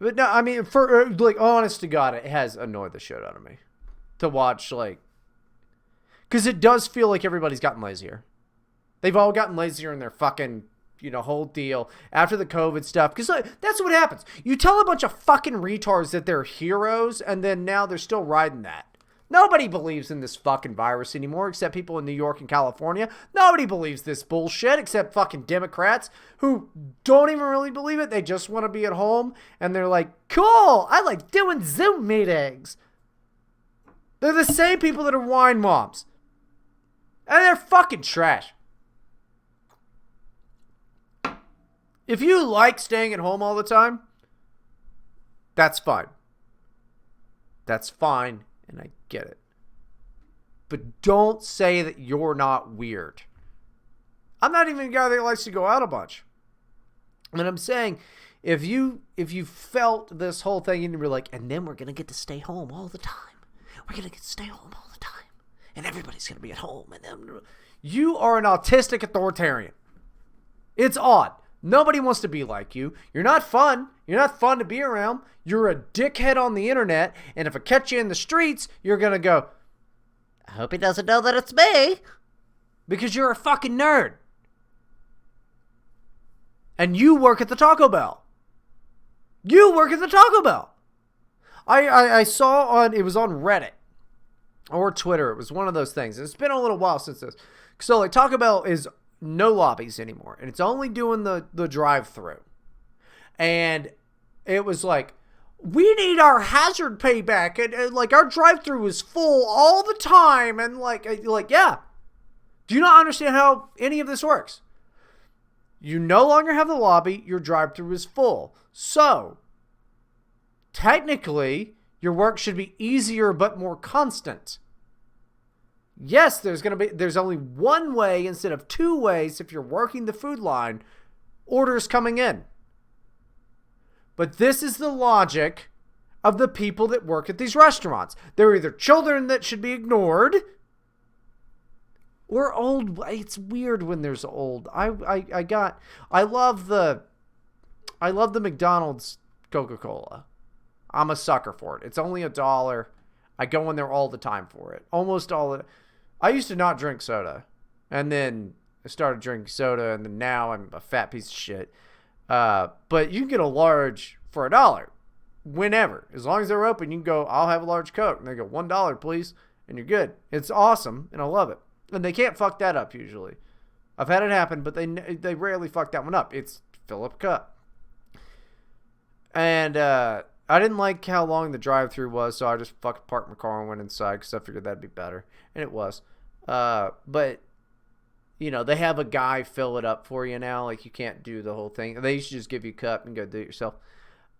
But no, I mean, for honest to God, it has annoyed the shit out of me to watch, because it does feel like everybody's gotten lazier. They've all gotten lazier in their fucking, whole deal after the COVID stuff. Because that's what happens. You tell a bunch of fucking retards that they're heroes, and then now they're still riding that. Nobody believes in this fucking virus anymore except people in New York and California. Nobody believes this bullshit except fucking Democrats who don't even really believe it. They just want to be at home and they're like, cool, I like doing Zoom meetings. They're the same people that are wine moms. And they're fucking trash. If you like staying at home all the time, that's fine. That's fine, and I get it. But don't say that you're not weird. I'm not even a guy that likes to go out a bunch. And I'm saying, if you felt this whole thing and you were like, and then we're going to get to stay home all the time. We're going to get to stay home all the time. And everybody's going to be at home. And then you are an autistic authoritarian. It's odd. Nobody wants to be like you. You're not fun. You're not fun to be around. You're a dickhead on the internet. And if I catch you in the streets, you're going to go, I hope he doesn't know that it's me. Because you're a fucking nerd. And you work at the Taco Bell. You work at the Taco Bell. I saw on, it was on Reddit or Twitter. It was one of those things. It's been a little while since this. So like Taco Bell is no lobbies anymore. And it's only doing the drive-thru. And it was like, we need our hazard pay back. And like our drive-thru is full all the time. And like, yeah. Do you not understand how any of this works? You no longer have the lobby. Your drive-thru is full. So, technically, your work should be easier but more constant. Yes, there's only one way instead of two ways if you're working the food line, orders coming in. But this is the logic of the people that work at these restaurants. They're either children that should be ignored or old. It's weird when there's old. I love the McDonald's Coca-Cola. I'm a sucker for it. It's only $1. I go in there all the time for it. Almost all of it. I used to not drink soda. And then I started drinking soda. And then now I'm a fat piece of shit. But you can get a large for $1. Whenever. As long as they're open, you can go, I'll have a large Coke. And they go, $1, please. And you're good. It's awesome. And I love it. And they can't fuck that up usually. I've had it happen, but they rarely fuck that one up. It's fill up cup. And I didn't like how long the drive-thru was, so I just fucking parked my car and went inside because I figured that'd be better. And it was. But, you know, they have a guy fill it up for you now. Like, you can't do the whole thing. They used to just give you a cup and go do it yourself.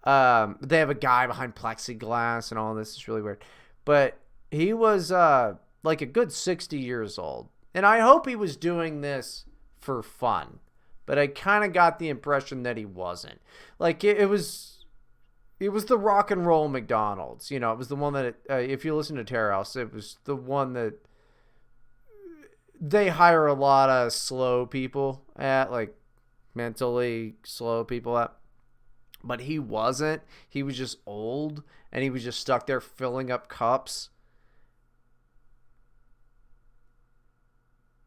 They have a guy behind plexiglass and all this. It's really weird. But he was like a good 60 years old. And I hope he was doing this for fun. But I kind of got the impression that he wasn't. Like, it was the rock and roll McDonald's. You know, it was the one that, if you listen to Terror House, it was the one that they hire a lot of slow people at, like mentally slow people at. But he wasn't. He was just old, and he was just stuck there filling up cups.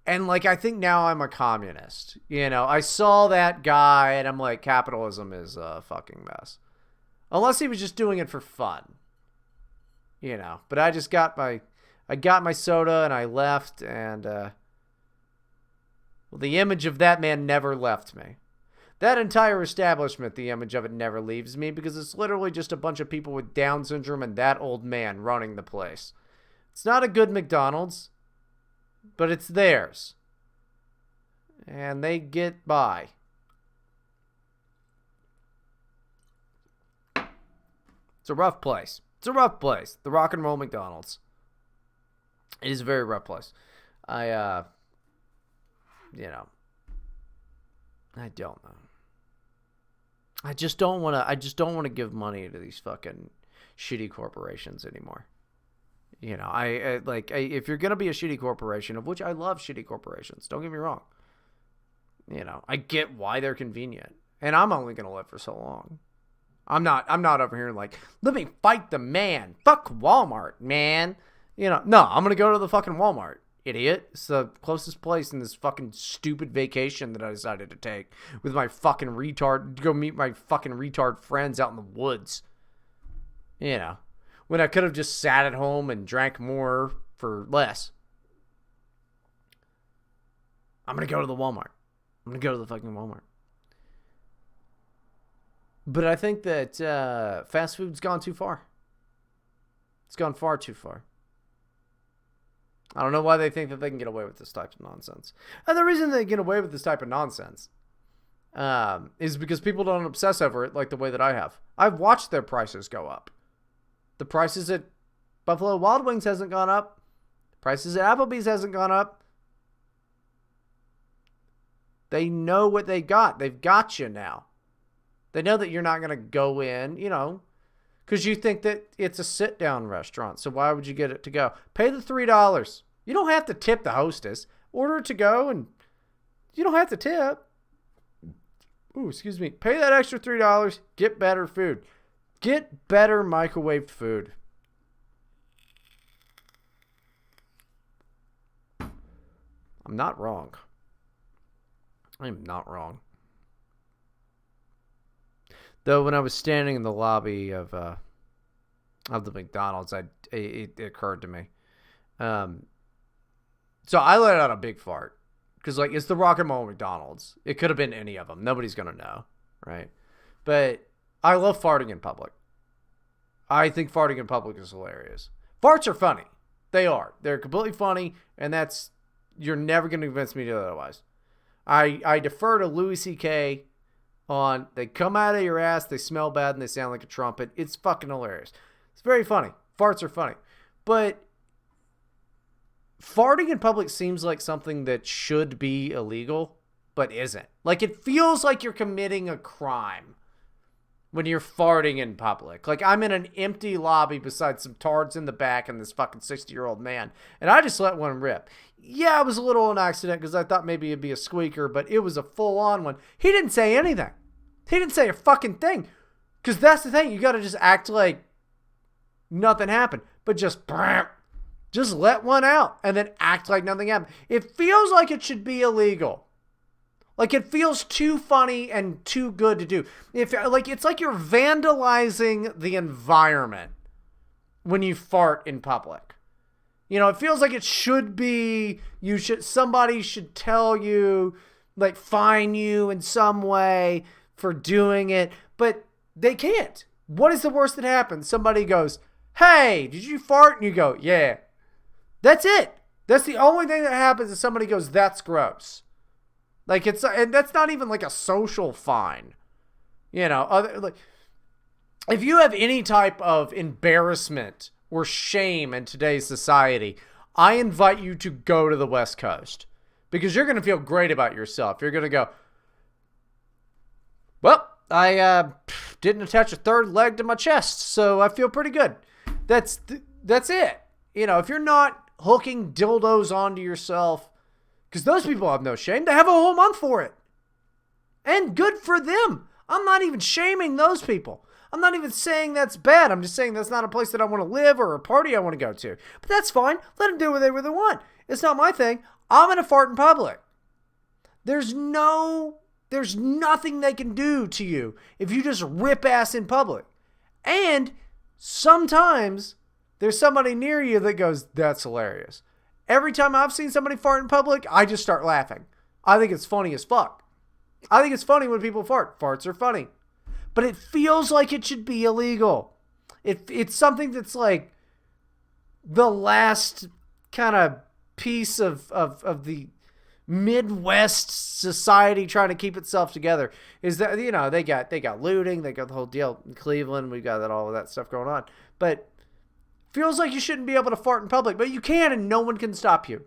And, like, I think now I'm a communist. You know, I saw that guy, and I'm like, capitalism is a fucking mess. Unless he was just doing it for fun. You know, but I just got my soda, and I left, and, well, the image of that man never left me. That entire establishment, the image of it never leaves me because it's literally just a bunch of people with Down syndrome and that old man running the place. It's not a good McDonald's, but it's theirs. And they get by. It's a rough place. It's a rough place. The rock and roll McDonald's. It is a very rough place. I don't know. I just don't want to give money to these fucking shitty corporations anymore. You know, if you're going to be a shitty corporation, of which I love shitty corporations, don't get me wrong. You know, I get why they're convenient. And I'm only going to live for so long. I'm not over here like, let me fight the man. Fuck Walmart, man. You know, no, I'm going to go to the fucking Walmart. Idiot. It's the closest place in this fucking stupid vacation that I decided to take with my fucking retard, go meet my fucking retard friends out in the woods. You know, when I could have just sat at home and drank more for less. I'm going to go to the Walmart. I'm going to go to the fucking Walmart. But I think that fast food's gone too far. It's gone far too far. I don't know why they think that they can get away with this type of nonsense. And the reason they get away with this type of nonsense is because people don't obsess over it like the way that I have. I've watched their prices go up. The prices at Buffalo Wild Wings hasn't gone up. Prices at Applebee's hasn't gone up. They know what they got. They've got you now. They know that you're not going to go in, because you think that it's a sit-down restaurant. So why would you get it to go? Pay the $3. You don't have to tip the hostess. Order it to go, and you don't have to tip. Ooh, excuse me. Pay that extra $3. Get better food. Get better microwaved food. I'm not wrong. I am not wrong. Though when I was standing in the lobby of the McDonald's, it occurred to me. So I let out a big fart because it's the Rock and Roll McDonald's. It could have been any of them. Nobody's gonna know, right? But I love farting in public. I think farting in public is hilarious. Farts are funny. They are. They're completely funny, and you're never gonna convince me to otherwise. I defer to Louis C.K. on they come out of your ass, they smell bad, and they sound like a trumpet. It's fucking hilarious. It's very funny. Farts are funny. But farting in public seems like something that should be illegal, but isn't. It feels like you're committing a crime when you're farting in public. I'm in an empty lobby beside some tards in the back and this fucking 60-year-old man, and I just let one rip. Yeah, it was a little an accident because I thought maybe it'd be a squeaker, but it was a full-on one. He didn't say anything. He didn't say a fucking thing. Because that's the thing. You got to just act like nothing happened. But just let one out and then act like nothing happened. It feels like it should be illegal. It feels too funny and too good to do. It's like you're vandalizing the environment when you fart in public. It feels like it should be, somebody should tell you, fine you in some way for doing it, but they can't. What is the worst that happens? Somebody goes, hey, did you fart? And you go, yeah. That's it. That's the only thing that happens is somebody goes, that's gross. And that's not even a social fine. If you have any type of embarrassment or shame in today's society, I invite you to go to the West Coast because you're going to feel great about yourself. You're going to go, well, I didn't attach a third leg to my chest, so I feel pretty good. That's it. If you're not hooking dildos onto yourself, because those people have no shame. They have a whole month for it. And good for them. I'm not even shaming those people. I'm not even saying that's bad. I'm just saying that's not a place that I want to live or a party I want to go to. But that's fine. Let them do whatever they want. It's not my thing. I'm going to fart in public. There's nothing they can do to you if you just rip ass in public. And sometimes there's somebody near you that goes, that's hilarious. Every time I've seen somebody fart in public, I just start laughing. I think it's funny as fuck. I think it's funny when people fart. Farts are funny. But it feels like it should be illegal. It's something that's the last kind of piece of the Midwest society trying to keep itself together. Is that, they got looting, they got the whole deal in Cleveland, we got all of that stuff going on. But feels like you shouldn't be able to fart in public, but you can and no one can stop you.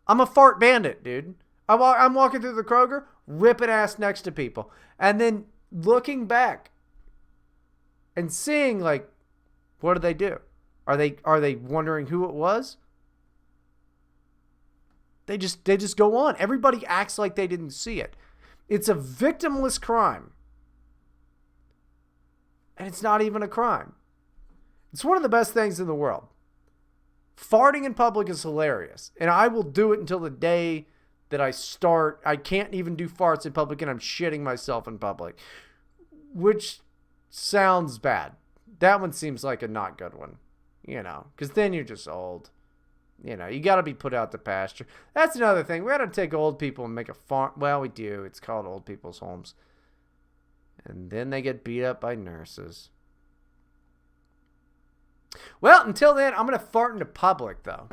I'm a fart bandit, dude. I'm walking through the Kroger, ripping ass next to people. And then looking back and seeing what do they do? Are they wondering who it was? They just go on. Everybody acts like they didn't see it. It's a victimless crime. And it's not even a crime. It's one of the best things in the world. Farting in public is hilarious. And I will do it until the day that I can't even do farts in public and I'm shitting myself in public. Which sounds bad. That one seems like a not good one, because then you're just old. You got to be put out to pasture. That's another thing. We got to take old people and make a farm. Well, we do. It's called old people's homes. And then they get beat up by nurses. Well, until then, I'm going to fart into public, though.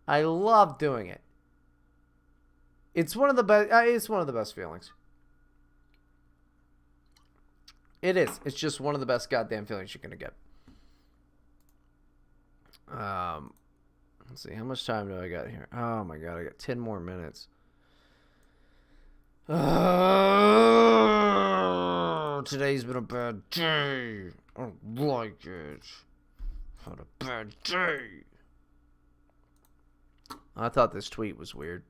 I love doing it. It's one of the best. It's one of the best feelings. It is. It's just one of the best goddamn feelings you're going to get. Let's see. How much time do I got here? Oh, my God. I got 10 more minutes. Today's been a bad day. I don't like it. Had a bad day. I thought this tweet was weird.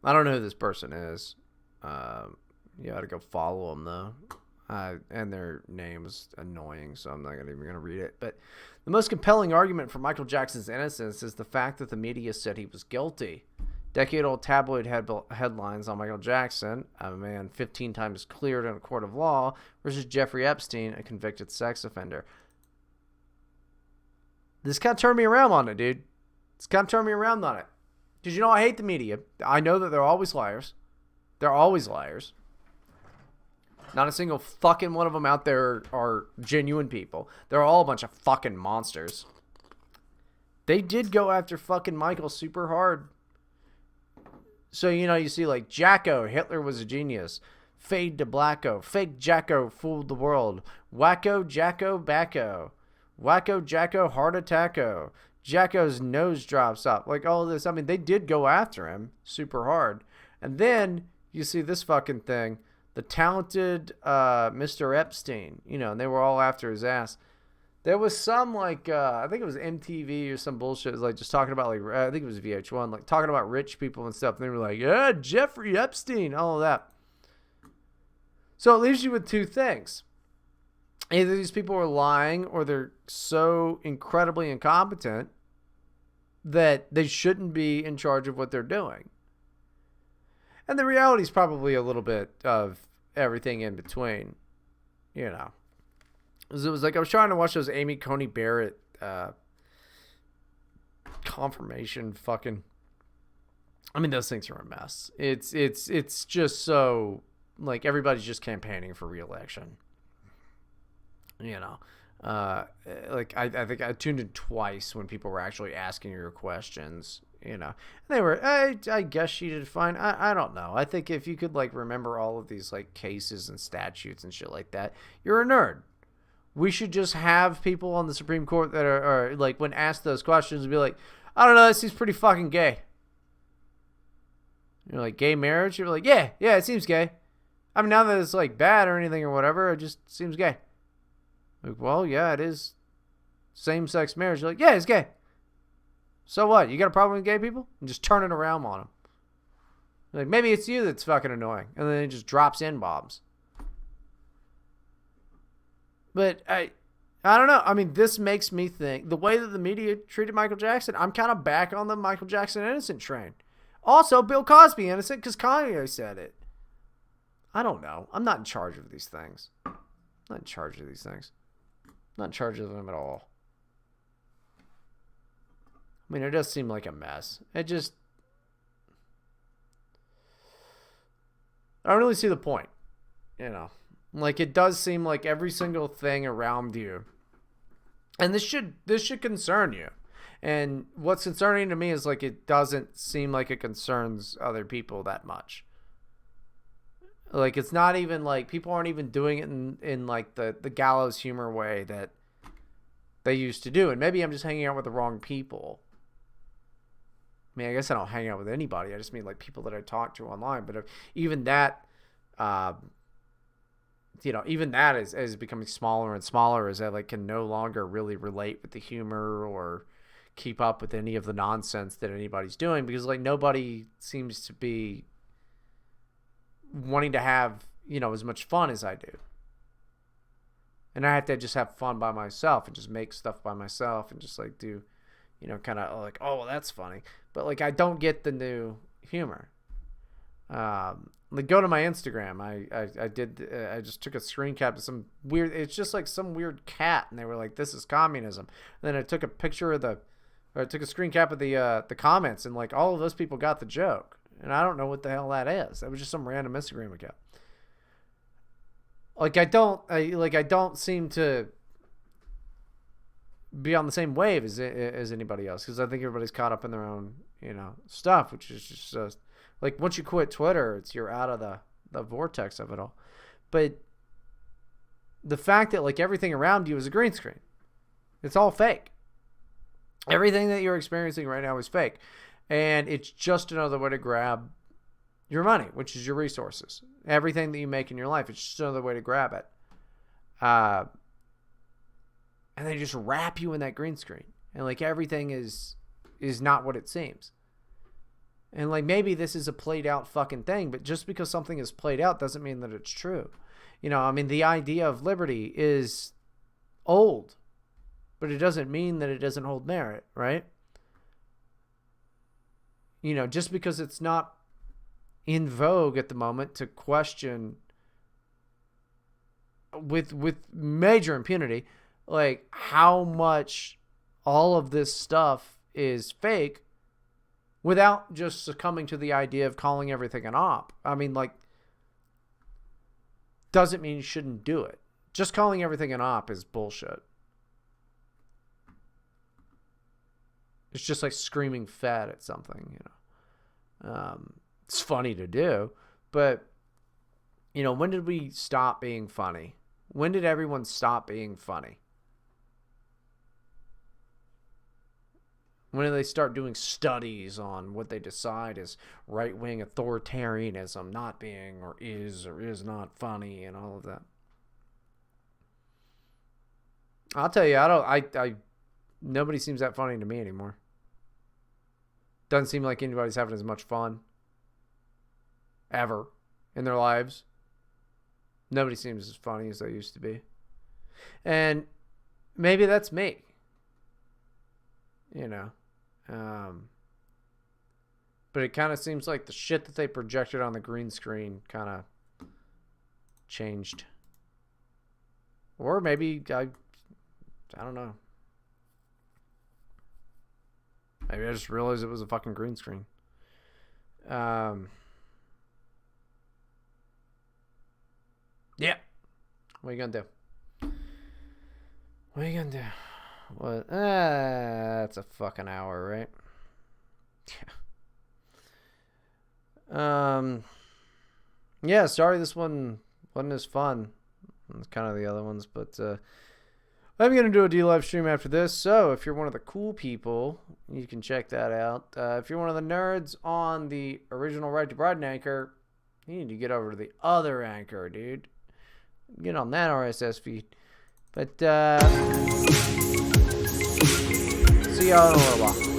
I don't know who this person is. You ought to go follow them, though. And their name is annoying, so I'm not even going to read it. But the most compelling argument for Michael Jackson's innocence is the fact that the media said he was guilty. Decade-old tabloid headlines on Michael Jackson, a man 15 times cleared in a court of law, versus Jeffrey Epstein, a convicted sex offender. This kind of turned me around on it, dude. It's kind of turned me around on it. Because, I hate the media. I know that they're always liars. They're always liars. Not a single fucking one of them out there are genuine people. They're all a bunch of fucking monsters. They did go after fucking Michael super hard. So, you see like Jacko, Hitler was a genius. Fade to Blacko. Fake Jacko fooled the world. Wacko, Jacko, Backo. Wacko, Jacko, heart attacko. Jacko's nose drops up. Like all this. I mean, they did go after him super hard. And then you see this fucking thing. The talented Mr. Epstein. And they were all after his ass. There was some like I think it was MTV or some bullshit. It was like just talking about like I think it was VH1, like talking about rich people and stuff. And they were like, yeah, Jeffrey Epstein, all of that. So it leaves you with two things: either these people are lying, or they're so incredibly incompetent that they shouldn't be in charge of what they're doing. And the reality is probably a little bit of everything in between, It was like I was trying to watch those Amy Coney Barrett confirmation fucking. I mean, those things are a mess. It's just so like everybody's just campaigning for re-election. Like I think I tuned in twice when people were actually asking your questions. And they were. I guess she did fine. I don't know. I think if you could like remember all of these like cases and statutes and shit like that, you're a nerd. We should just have people on the Supreme Court that are like, when asked those questions, be like, I don't know, this seems pretty fucking gay. Like, gay marriage? You're like, yeah, it seems gay. I mean, not that it's like bad or anything or whatever, it just seems gay. Like, well, yeah, it is same-sex marriage. You're like, yeah, it's gay. So what? You got a problem with gay people? And just turn it around on them. Like, maybe it's you that's fucking annoying. And then it just drops in bombs. But I don't know. I mean, this makes me think the way that the media treated Michael Jackson, I'm kind of back on the Michael Jackson innocent train. Also, Bill Cosby innocent because Kanye said it. I don't know. I'm not in charge of these things. I'm not in charge of these things. I'm not in charge of them at all. I mean, it does seem like a mess. I don't really see the point, Like, it does seem like every single thing around you. And this should concern you. And what's concerning to me is, like, it doesn't seem like it concerns other people that much. Like, it's not even, like, people aren't even doing it in like, the gallows humor way that they used to do. And maybe I'm just hanging out with the wrong people. I mean, I guess I don't hang out with anybody. I just mean, like, people that I talk to online. But even that... even that is becoming smaller and smaller as I like can no longer really relate with the humor or keep up with any of the nonsense that anybody's doing, because like nobody seems to be wanting to have, as much fun as I do. And I have to just have fun by myself and just make stuff by myself and just like do, kind of like, oh, well, that's funny. But like, I don't get the new humor. Like, go to my Instagram. I just took a screen cap of some weird, it's just like some weird cat, and they were like, this is communism. And then I took a picture of I took a screen cap of the comments, and like all of those people got the joke. And I don't know what the hell that is. That was just some random Instagram account. Like, I don't seem to be on the same wave as anybody else, because I think everybody's caught up in their own, stuff, which is just like, once you quit Twitter, you're out of the vortex of it all. But the fact that like everything around you is a green screen, it's all fake. Everything that you're experiencing right now is fake, and it's just another way to grab your money, which is your resources. Everything that you make in your life, it's just another way to grab it. And they just wrap you in that green screen, and like everything is not what it seems. And like, maybe this is a played out fucking thing, but just because something is played out doesn't mean that it's true. The idea of liberty is old, but it doesn't mean that it doesn't hold merit, right? Just because it's not in vogue at the moment to question with major impunity, like how much all of this stuff is fake, without just succumbing to the idea of calling everything an op. Doesn't mean you shouldn't do it. Just calling everything an op is bullshit. It's just like screaming fat at something, It's funny to do, but, when did we stop being funny? When did everyone stop being funny? When do they start doing studies on what they decide is right-wing authoritarianism not being or is not funny and all of that? I'll tell you, nobody seems that funny to me anymore. Doesn't seem like anybody's having as much fun ever in their lives. Nobody seems as funny as they used to be. And maybe that's me. But it kind of seems like the shit that they projected on the green screen kind of changed. Or maybe, I don't know. Maybe I just realized it was a fucking green screen. Yeah. What are you gonna do? What are you gonna do? What? That's a fucking hour, right? Yeah. Yeah, sorry this one wasn't as fun. It's kind of the other ones, but I'm going to do a D-Live stream after this, so if you're one of the cool people, you can check that out. If you're one of the nerds on the original Right to Bryden anchor, you need to get over to the other anchor, dude. Get on that RSS feed. But, see y'all in a little while.